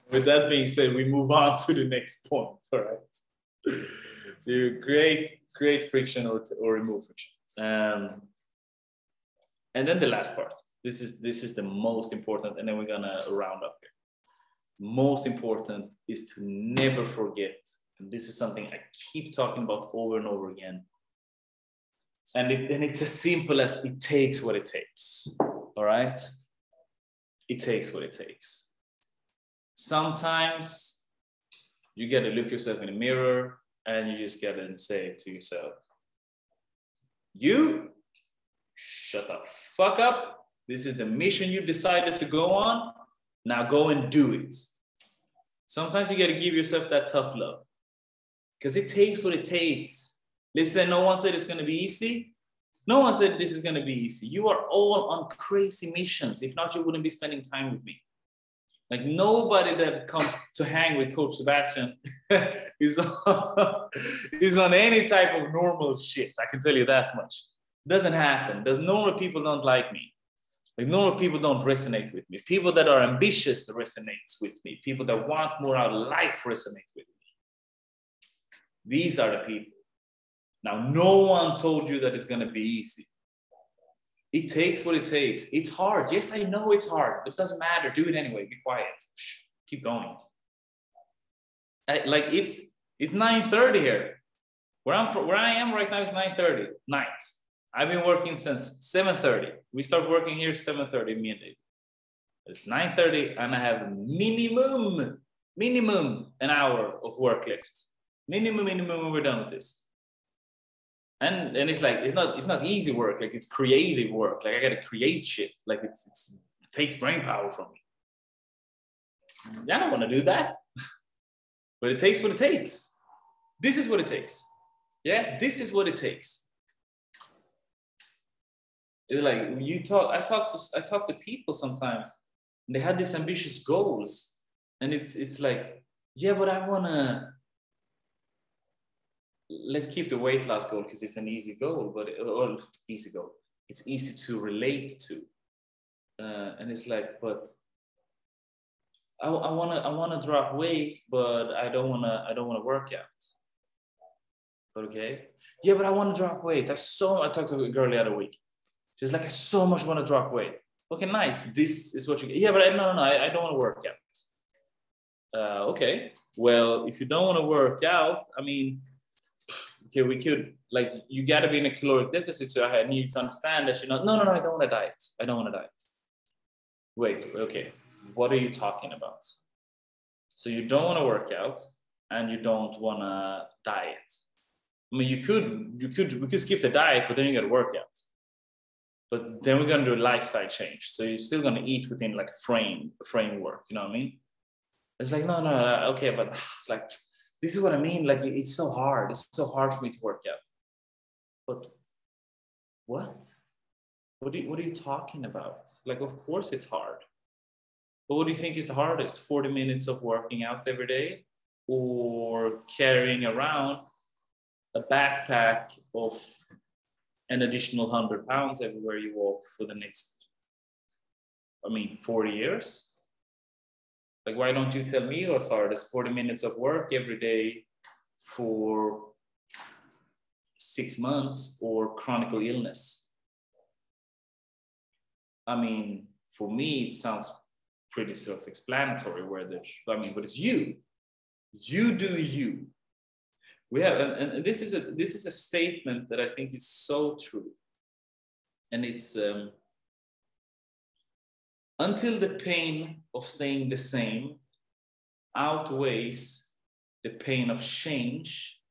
S1: With that being said, we move on to the next point, all right? So you create friction or remove friction. And then the last part. This is the most important, and then we're gonna round up here. Most important is to never forget, and this is something I keep talking about over and over again. And it's as simple as it takes what it takes. All right? It takes what it takes. Sometimes you gotta look yourself in the mirror and you just gotta say to yourself, you shut the fuck up. This is the mission you decided to go on. Now go and do it. Sometimes you got to give yourself that tough love because it takes what it takes. Listen, no one said it's going to be easy. No one said this is going to be easy. You are all on crazy missions. If not, you wouldn't be spending time with me. Like nobody that comes to hang with Coach Sebastian is on any type of normal shit. I can tell you that much. Doesn't happen. Normal people don't like me. Like normal people don't resonate with me. People that are ambitious resonates with me. People that want more out of life resonate with me. These are the people. Now, no one told you that it's going to be easy. It takes what it takes. It's hard. Yes, I know it's hard. It doesn't matter. Do it anyway. Be quiet. Keep going. It's 9:30 here. Where I am right now is 9:30 night. I've been working since 7:30. We start working here 7:30 midday. It's 9:30 and I have minimum an hour of work left. Minimum when we're done with this. And it's like it's not easy work, like it's creative work. Like I gotta create shit. Like it takes brain power from me. I don't want to do that. But it takes what it takes. This is what it takes. Yeah, this is what it takes. It's like I talk to people sometimes, and they have these ambitious goals, and it's like, yeah, but I wanna. Let's keep the weight loss goal because it's an easy goal, or easy goal. It's easy to relate to, and it's like, but I wanna drop weight, but I don't wanna work out. Okay, yeah, but I wanna drop weight. I talked to a girl the other week. She's like, I so much want to drop weight. Okay, nice. This is what you get. Yeah, but I don't want to work out. Okay, well, if you don't want to work out, I mean, okay, we could, like, you got to be in a caloric deficit. So I need to understand that you're not, no, I don't want to diet. I don't want to diet. Wait, okay. What are you talking about? So you don't want to work out and you don't want to diet. I mean, we could skip the diet, but then you got to work out. But then we're going to do a lifestyle change. So you're still going to eat within like a framework, you know what I mean? It's like, no, okay, but it's like, this is what I mean. Like, it's so hard. It's so hard for me to work out. But what? What are you talking about? Like, of course it's hard. But what do you think is the hardest? 40 minutes of working out every day, or carrying around a backpack of an additional 100 pounds everywhere you walk for the next, 40 years? Like, why don't you tell me what's hardest? 40 minutes of work every day for 6 months, or chronic illness? For me, it sounds pretty self-explanatory but it's you. You do you. We have, and this is a statement that I think is so true. And it's, until the pain of staying the same outweighs the pain of change,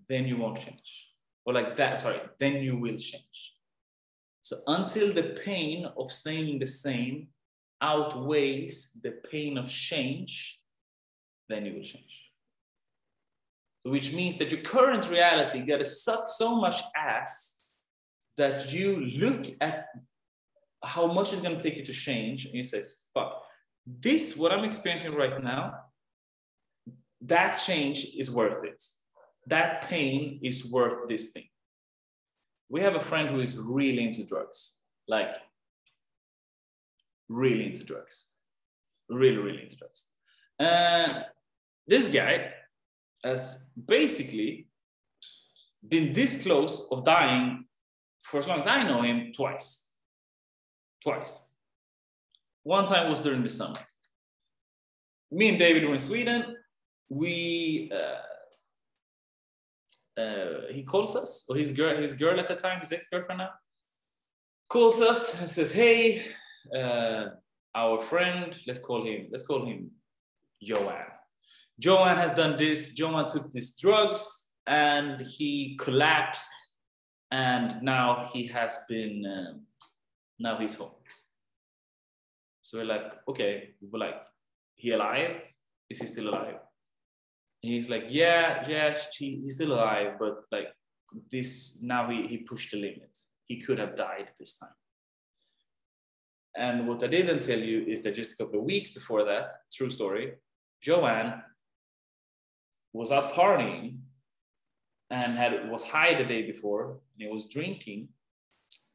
S1: then you won't change. Or like that, sorry, then you will change. So until the pain of staying the same outweighs the pain of change, then you will change. So which means that your current reality gotta suck so much ass that you look at how much it's gonna take you to change, and you say, fuck, this, what I'm experiencing right now, that change is worth it. That pain is worth this thing. We have a friend who is really into drugs, like really into drugs, really into drugs. This guy has basically been this close of dying for as long as I know him twice. One time was during the summer. Me and David were in Sweden. He calls us, or his girl at the time, his ex-girlfriend now, calls us and says, hey, our friend, let's call him Joanne. Joanne has done this. Joanne took these drugs and he collapsed, and now he has been, now he's home. So we're like, okay, he alive? Is he still alive? And he's like, yeah, he's still alive, but like this, now he pushed the limits. He could have died this time. And what I didn't tell you is that just a couple of weeks before that, true story, Joanne was out partying and was high the day before, and he was drinking,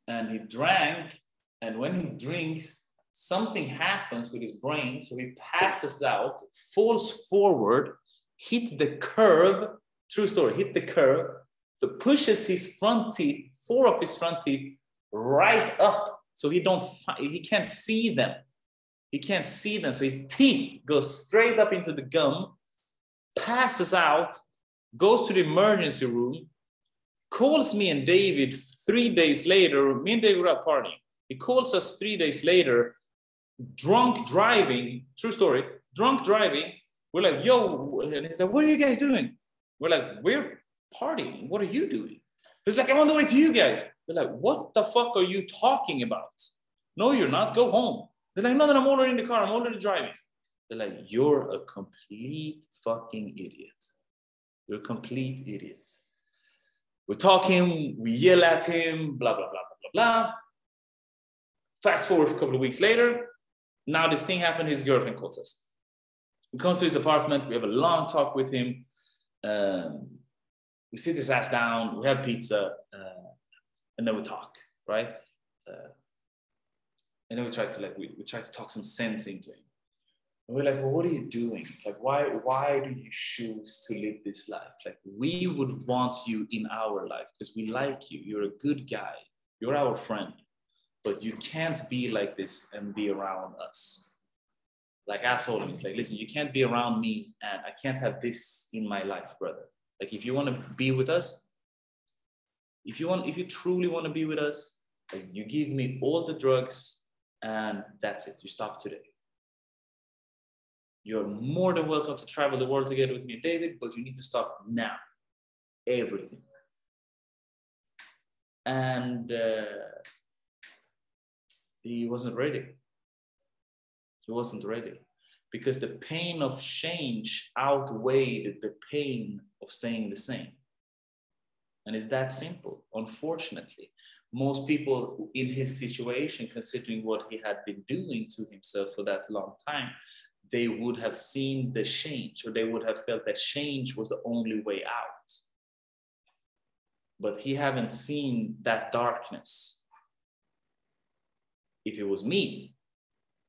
S1: and he drank, and when he drinks, something happens with his brain, so he passes out, falls forward, hit the curve, true story, hit the curve, that pushes his front teeth, 4 of his front teeth, right up, so he can't see them. He can't see them, so his teeth go straight up into the gum, passes out, goes to the emergency room, calls me and David 3 days later. Me and David were out partying. He calls us 3 days later, drunk driving, true story, drunk driving. We're like, yo, and he's like, what are you guys doing? We're like, we're partying. What are you doing? He's like, I'm on the way to you guys. They're like, what the fuck are you talking about? No, you're not. Go home. They're like, no, I'm already in the car. I'm already driving. They're like, you're a complete fucking idiot. You're a complete idiot. We're talking, we yell at him, blah, blah, blah, blah, blah, blah. Fast forward a couple of weeks later, now this thing happened, his girlfriend calls us. We come to his apartment, we have a long talk with him. We sit his ass down, we have pizza, and then we talk, right? And then we try to talk some sense into him. And we're like, well, what are you doing? It's like, why do you choose to live this life? Like, we would want you in our life because we like you. You're a good guy. You're our friend. But you can't be like this and be around us. Like I told him, it's like, listen, you can't be around me and I can't have this in my life, brother. Like, if you want to be with us, if you truly want to be with us, like, you give me all the drugs and that's it. You stop today. You're more than welcome to travel the world together with me and David, but you need to stop now. Everything. And he wasn't ready. He wasn't ready. because the pain of change outweighed the pain of staying the same. And it's that simple. Unfortunately, most people in his situation, considering what he had been doing to himself for that long time, they would have seen the change, or they would have felt that change was the only way out. But he haven't seen that darkness. If it was me,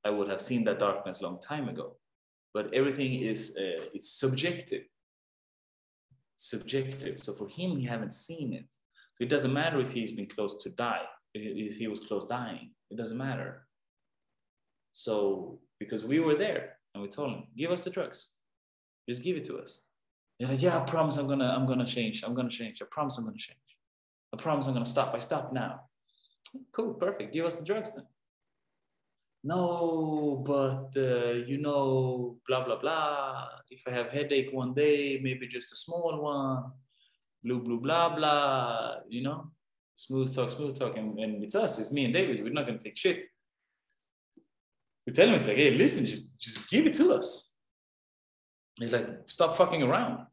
S1: I would have seen that darkness a long time ago. But everything is it's subjective. Subjective. So for him, he haven't seen it. So it doesn't matter if he's been close to die, if he was close dying. It doesn't matter. So because we were there and we told him, give us the drugs. Just give it to us. He's like, yeah, I promise I'm gonna change. I'm gonna change. I promise I'm gonna change. I promise I'm gonna stop. I stop now. Cool, perfect. Give us the drugs then. No, but you know, blah, blah, blah. If I have headache one day, maybe just a small one, blue, blue, blah, blah, you know, smooth talk. And it's us, it's me and David. We're not going to take shit. We tell him, it's like, hey, listen, just give it to us. He's like, stop fucking around.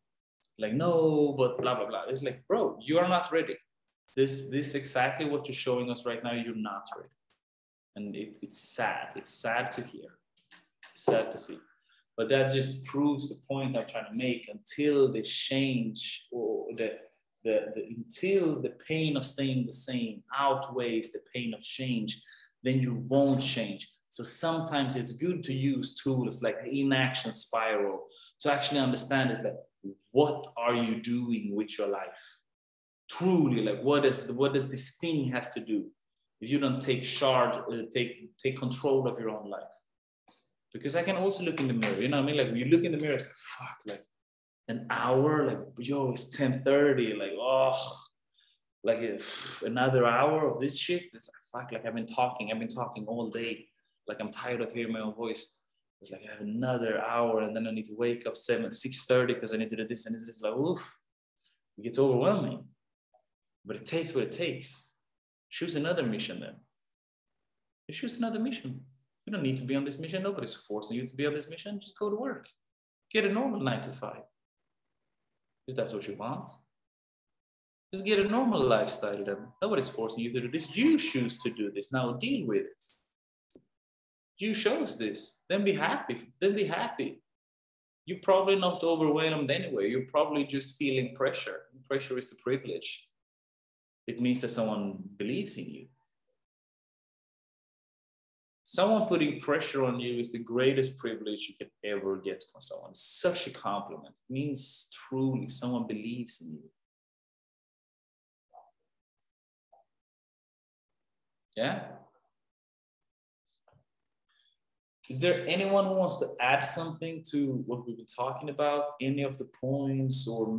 S1: Like, no, but blah, blah, blah. It's like, bro, you are not ready. This exactly what you're showing us right now, you're not ready. And it's sad. It's sad to hear. It's sad to see. But that just proves the point I'm trying to make. Until the change, or until the pain of staying the same outweighs the pain of change, then you won't change. So sometimes it's good to use tools like the Inaction Spiral to actually understand is like, what are you doing with your life? Truly, like what does this thing has to do? If you don't take charge, take control of your own life. Because I can also look in the mirror, you know what I mean? Like when you look in the mirror, it's like, fuck, like an hour, like, yo, it's 10:30, like, oh, like another hour of this shit. It's like, fuck, like I've been talking all day. Like I'm tired of hearing my own voice. It's like I have another hour and then I need to wake up 6:30 because I need to do this and this. It's like, oof, it gets overwhelming. But it takes what it takes. Choose another mission then. You choose another mission. You don't need to be on this mission. Nobody's forcing you to be on this mission. Just go to work. Get a normal 9 to 5. If that's what you want. Just get a normal lifestyle then. Nobody's forcing you to do this. You choose to do this. Now deal with it. You chose this. Then be happy. Then be happy. You're probably not overwhelmed anyway. You're probably just feeling pressure. Pressure is a privilege. It means that someone believes in you. Someone putting pressure on you is the greatest privilege you can ever get from someone. It's such a compliment. It means truly someone believes in you. Yeah? Is there anyone who wants to add something to what we've been talking about? Any of the points, or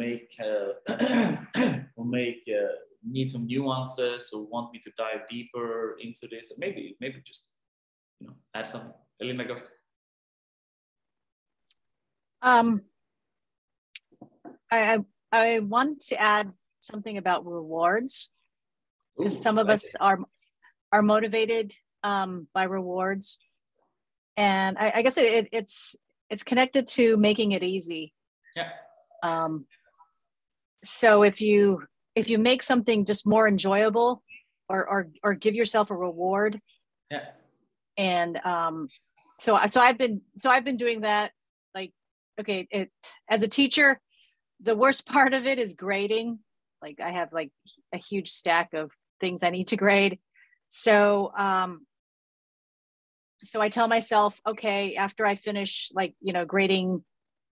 S1: need some nuances, or want me to dive deeper into this? Maybe just, you know, add something. Elena, go.
S3: I want to add something about rewards, because some of us are motivated by rewards, and I guess it's connected to making it easy.
S1: Yeah.
S3: So if you make something just more enjoyable, or give yourself a reward.
S1: Yeah.
S3: And so I've been doing that. Like, okay, as a teacher, the worst part of it is grading. Like I have like a huge stack of things I need to grade. So I tell myself, okay, after I finish, like, you know, grading,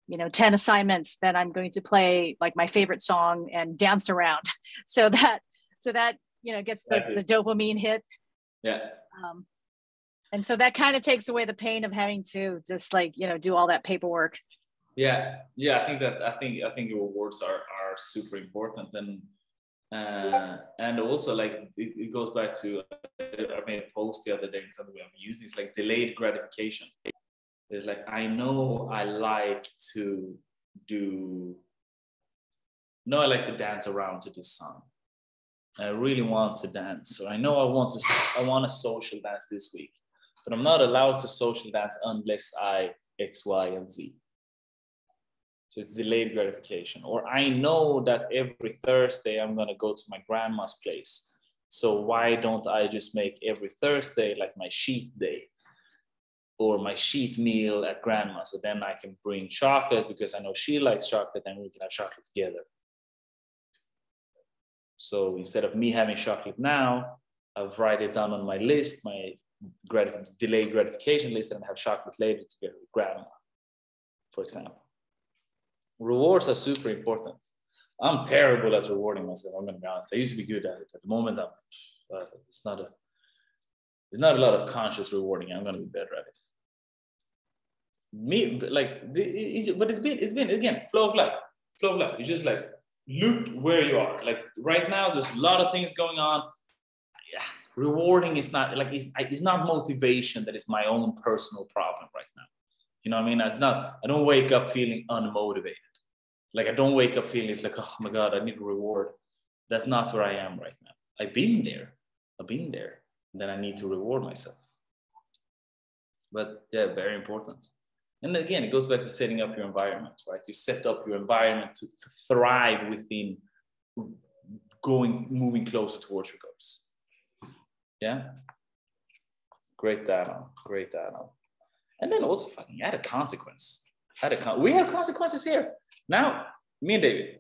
S3: you know, 10 assignments, then I'm going to play like my favorite song and dance around. So that, you know, gets the dopamine hit.
S1: Yeah.
S3: And so that kind of takes away the pain of having to just, like, you know, do all that paperwork.
S1: Yeah. I think your rewards are super important. And also, like, it goes back to, I made a post the other day, something I'm using, it's like delayed gratification. It's like, I know I like to dance around to this song. I really want to dance. Or I know I want a social dance this week, but I'm not allowed to social dance unless I X, Y, and Z. So it's delayed gratification. Or I know that every Thursday I'm gonna go to my grandma's place. So why don't I just make every Thursday like my cheat day or my cheat meal at grandma? So then I can bring chocolate because I know she likes chocolate and we can have chocolate together. So instead of me having chocolate now, I've write it down on my list, my delayed gratification list, and have chocolate later together with grandma, for example. Rewards are super important. I'm terrible at rewarding myself, I'm gonna be honest. I used to be good at it. At the moment, it's not a lot of conscious rewarding. I'm gonna be better at it. But it's been again, flow of life. It's just like, look where you are. Like right now, there's a lot of things going on. Yeah, rewarding is not like, it's not motivation that is my own personal problem right now. You know what I mean? I don't wake up feeling unmotivated. Like I don't wake up feeling it's like, oh my God, I need a reward. That's not where I am right now. I've been there. And then I need to reward myself. But yeah, very important. And again, it goes back to setting up your environment, right? You set up your environment to thrive within moving closer towards your goals. Yeah. Great add-on. And then also fucking add a consequence. We have consequences here. Now, me and David,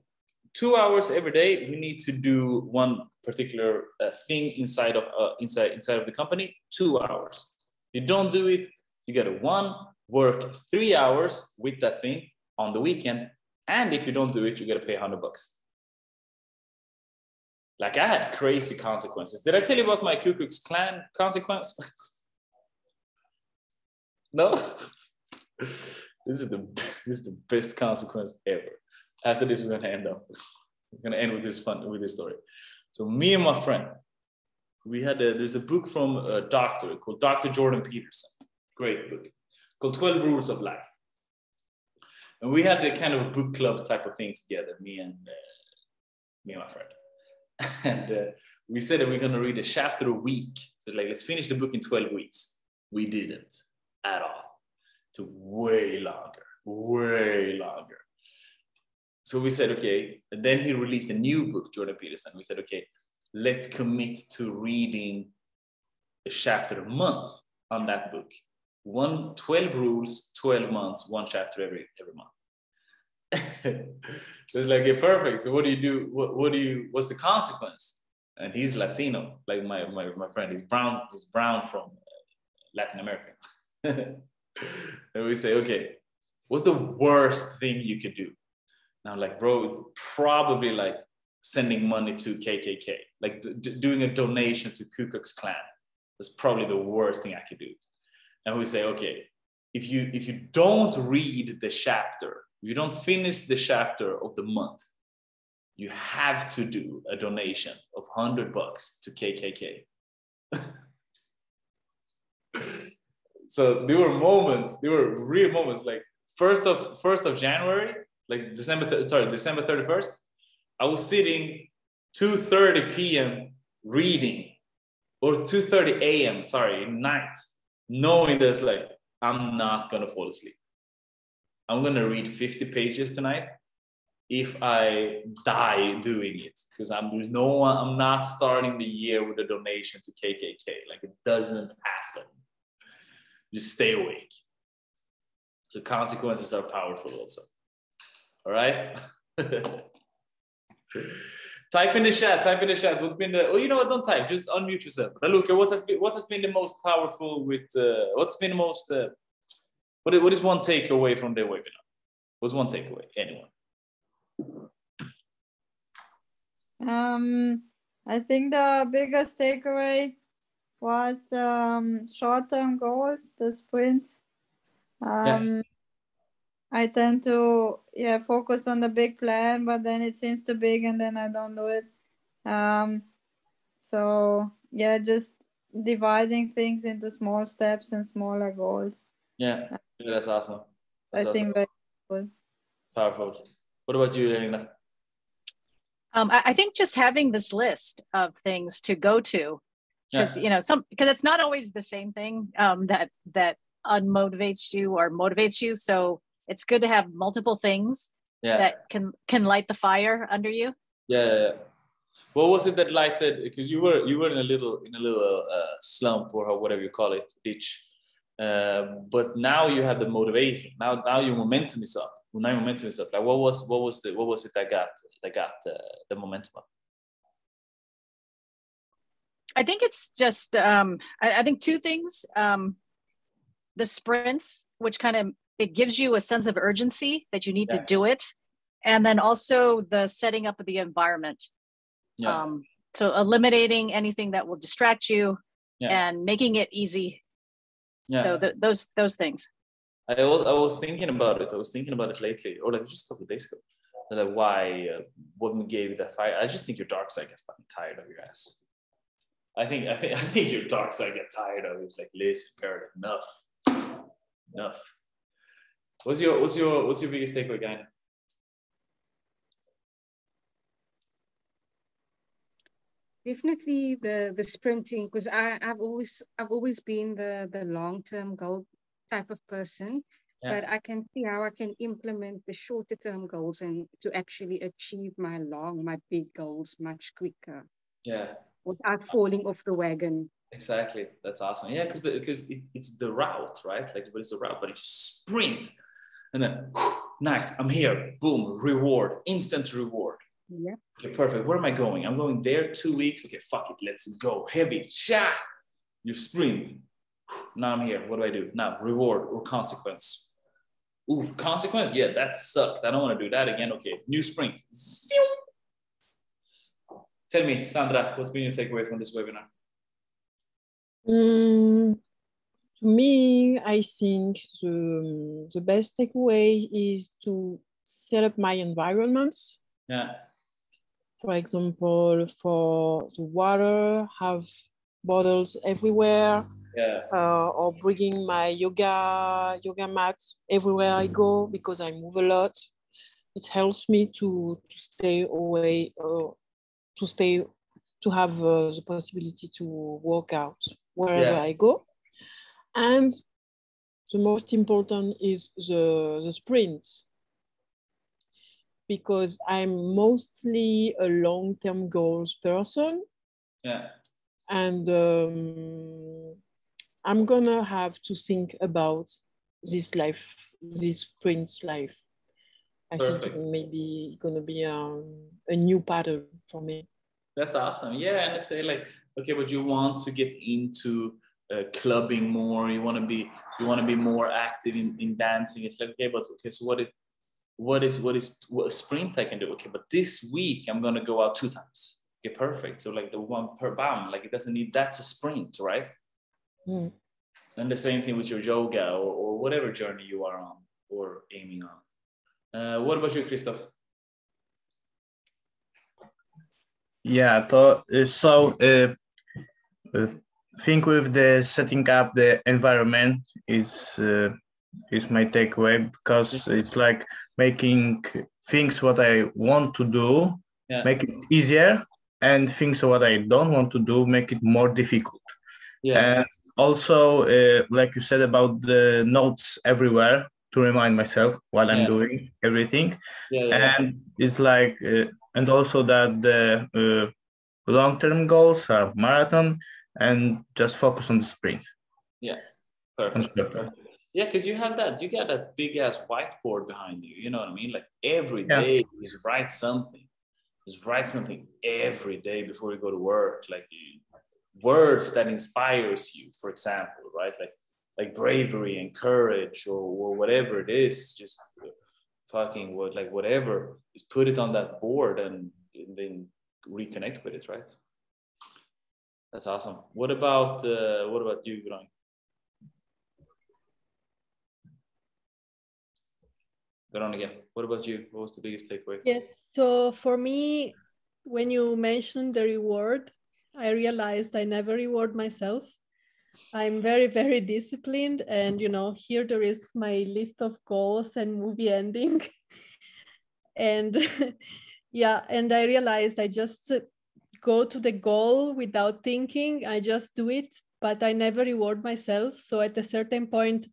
S1: 2 hours every day, we need to do one particular thing inside of the company, 2 hours. You don't do it, you get work 3 hours with that thing on the weekend. And if you don't do it, you got to pay $100. Like I had crazy consequences. Did I tell you about my Ku Klux Klan consequence? No? This is the best consequence ever. After this, we're gonna end with this story. So me and my friend, there's a book from a doctor called Dr. Jordan Peterson. Great book called 12 Rules of Life. And we had the kind of a book club type of thing together, me and my friend. And we said that we're gonna read a chapter a week. So like, let's finish the book in 12 weeks. We didn't at all. It took way longer. So we said, okay, and then he released a new book, Jordan Peterson. We said, okay, let's commit to reading a chapter a month on that book. 12 rules, 12 months, one chapter every month. So it's like, okay, perfect. So what do you do? What's the consequence? And he's Latino, like my friend. He's brown from Latin America. And we say, okay, what's the worst thing you could do? And I'm like, bro, it's probably like sending money to KKK, like doing a donation to Ku Klux Klan. That's probably the worst thing I could do. And we say, okay, if you don't read the chapter, you don't finish the chapter of the month, you have to do a donation of $100 to KKK. So there were real moments, like 1st of January, like December 31st, I was sitting 2:30 p.m. reading, or 2:30 a.m., night, knowing that like, I'm not gonna fall asleep. I'm gonna read 50 pages tonight if I die doing it, because I'm not starting the year with a donation to KKK. Like, it doesn't happen. Just stay awake. So consequences are powerful also. All right. Type in the chat. What's been you know what? Don't type. Just unmute yourself. Raluca, what has been the most powerful with? What's been the most? What is one takeaway from the webinar? What's one takeaway? Anyone?
S4: I think the biggest takeaway was the short-term goals, the sprints. I tend to focus on the big plan, but then it seems too big and then I don't do it. So just dividing things into small steps and smaller goals.
S1: Yeah, that's awesome.
S4: I think very cool.
S1: Powerful. What about you, Elena?
S3: I think just having this list of things to go to, because because it's not always the same thing that unmotivates you or motivates you. So it's good to have multiple things that can light the fire under you.
S1: Yeah. What was it that lighted? Because you were in a little slump or whatever you call it, ditch. But now you have the motivation. Now your momentum is up. Now your momentum is up. Like what was it that got the momentum up?
S3: I think it's just I think two things. The sprints, which kind of it gives you a sense of urgency that you need to do it, and then also the setting up of the environment. So eliminating anything that will distract you and making it easy. So those things.
S1: I was thinking about it. I was thinking about it lately, or like just a couple of days ago. Like why? What gave you that fire? I just think your dark side gets fucking tired of your ass. I think your dark side get tired of it. It's like, listen, Garrett, enough. What's your biggest takeaway, guy?
S2: Definitely the sprinting, because I've always been the long-term goal type of person, but I can see how I can implement the shorter term goals and to actually achieve my big goals much quicker. Without falling off the wagon.
S1: Exactly, that's awesome. Yeah, because it's the route, right? Like, but it's the route, but it's sprint, and then nice. I'm here. Boom, reward, instant reward.
S2: Yeah.
S1: Okay, perfect. Where am I going? I'm going there 2 weeks. Okay, fuck it. Let's go. Heavy. Sha. You sprint. Now I'm here. What do I do? Now, reward or consequence. Ooh, consequence? Yeah, that sucked. I don't want to do that again. Okay, new sprint. Tell me, Sandra, what's been your takeaway from this webinar?
S5: To me, I think the best takeaway is to set up my environments. For example, for the water, have bottles everywhere. Or bringing my yoga mat everywhere I go because I move a lot. It helps me to stay away, to have the possibility to work out wherever I go. And the most important is the sprints, because I'm mostly a long-term goals person. And I'm gonna have to think about this sprint life. I think it may be gonna be a new pattern for me.
S1: That's awesome. Yeah, and I say like, okay, but you want to get into clubbing more. You want to be more active in dancing. It's like, okay, but okay, so what a sprint I can do? Okay, but this week I'm gonna go out 2 times. Okay, perfect. So like the one per bound, like it doesn't need. That's a sprint, right? And the same thing with your yoga or whatever journey you are on or aiming on. What about you, Christoph?
S7: Yeah, so think with the setting up the environment is my takeaway, because it's like making things what I want to do, make it easier, and things what I don't want to do, make it more difficult. And also, like you said about the notes everywhere to remind myself while I'm doing everything. And it's like, and also that the long-term goals are marathon and just focus on the sprint.
S1: Perfect. Yeah, because you got that big ass whiteboard behind you. You know what I mean? Like every day, just write something. Just write something every day before you go to work. Like words that inspires you, for example, right? Like bravery and courage or whatever it is. Just fucking whatever. Just put it on that board and then reconnect with it, right? That's awesome. What about you, Grant? Veronica, what about you? What was the biggest takeaway?
S12: Yes, so for me, when you mentioned the reward, I realized I never reward myself. I'm very, very disciplined, and here there is my list of goals and movie ending. And and I realized I just go to the goal without thinking. I just do it, but I never reward myself. So at a certain point,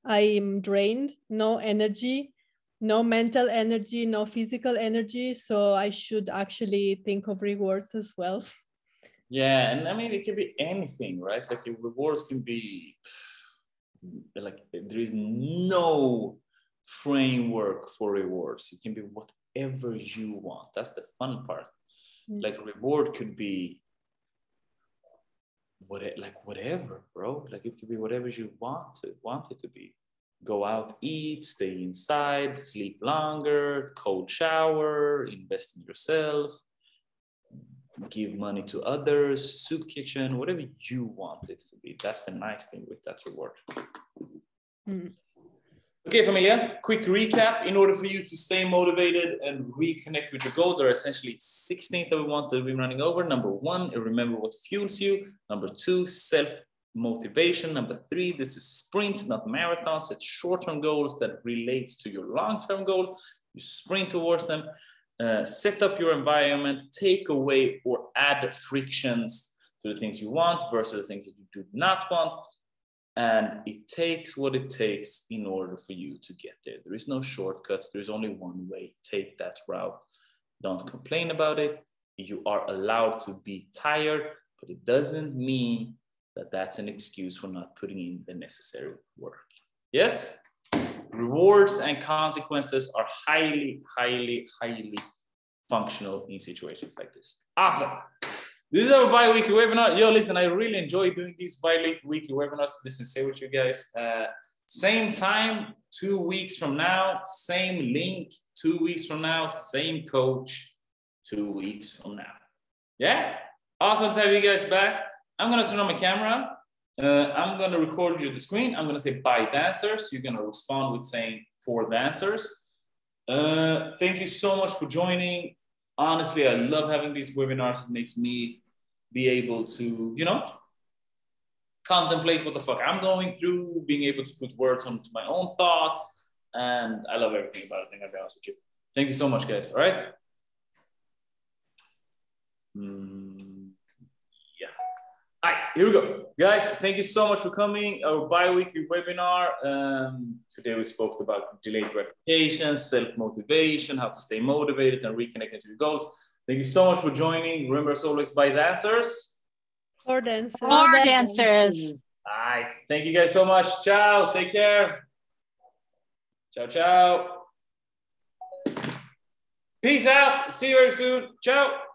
S12: I'm drained, no energy, no mental energy, no physical energy. So I should actually think of rewards as well.
S1: Yeah, and I mean, it can be anything, right? Like your rewards can be like, there is no framework for rewards. It can be whatever you want. That's the fun part. Like a reward could be whatever, bro. Like it could be whatever you want it to be. Go out, eat, stay inside, sleep longer, cold shower, invest in yourself, give money to others, soup kitchen, whatever you want it to be. That's the nice thing with that reward. Okay, familia, quick recap. In order for you to stay motivated and reconnect with your goal, there are essentially 6 things that we want to be running over. Number 1, remember what fuels you. Number 2, self-motivation. Number 3, this is sprints, not marathons. Set short-term goals that relate to your long-term goals. You sprint towards them. Set up your environment. Take away or add frictions to the things you want versus the things that you do not want. And it takes what it takes in order for you to get there. There is no shortcuts. There's only one way. Take that route. Don't complain about it. You are allowed to be tired, but it doesn't mean that that's an excuse for not putting in the necessary work. Yes? Rewards and consequences are highly, highly, highly functional in situations like this. Awesome. This is our bi-weekly webinar. Yo, listen, I really enjoy doing these bi-weekly webinars, to be sincere with you guys. Same time, 2 weeks from now, same link, 2 weeks from now, same coach, 2 weeks from now. Yeah? Awesome to have you guys back. I'm gonna turn on my camera. I'm gonna record you the screen. I'm gonna say bye dancers. You're gonna respond with saying for dancers. Thank you so much for joining. Honestly, I love having these webinars. It makes me be able to, you know, contemplate what the fuck I'm going through, being able to put words onto my own thoughts. And I love everything about it, I'll be honest with you. Thank you so much, guys. All right. Yeah. All right, here we go. Guys, thank you so much for coming. Our bi-weekly webinar. Today we spoke about delayed gratification, self-motivation, how to stay motivated and reconnecting to your goals. Thank you so much for joining. Remember, as always, by dancers.
S12: For dancers.
S3: For dancers.
S1: All right. Thank you guys so much. Ciao. Take care. Ciao, ciao. Peace out. See you very soon. Ciao.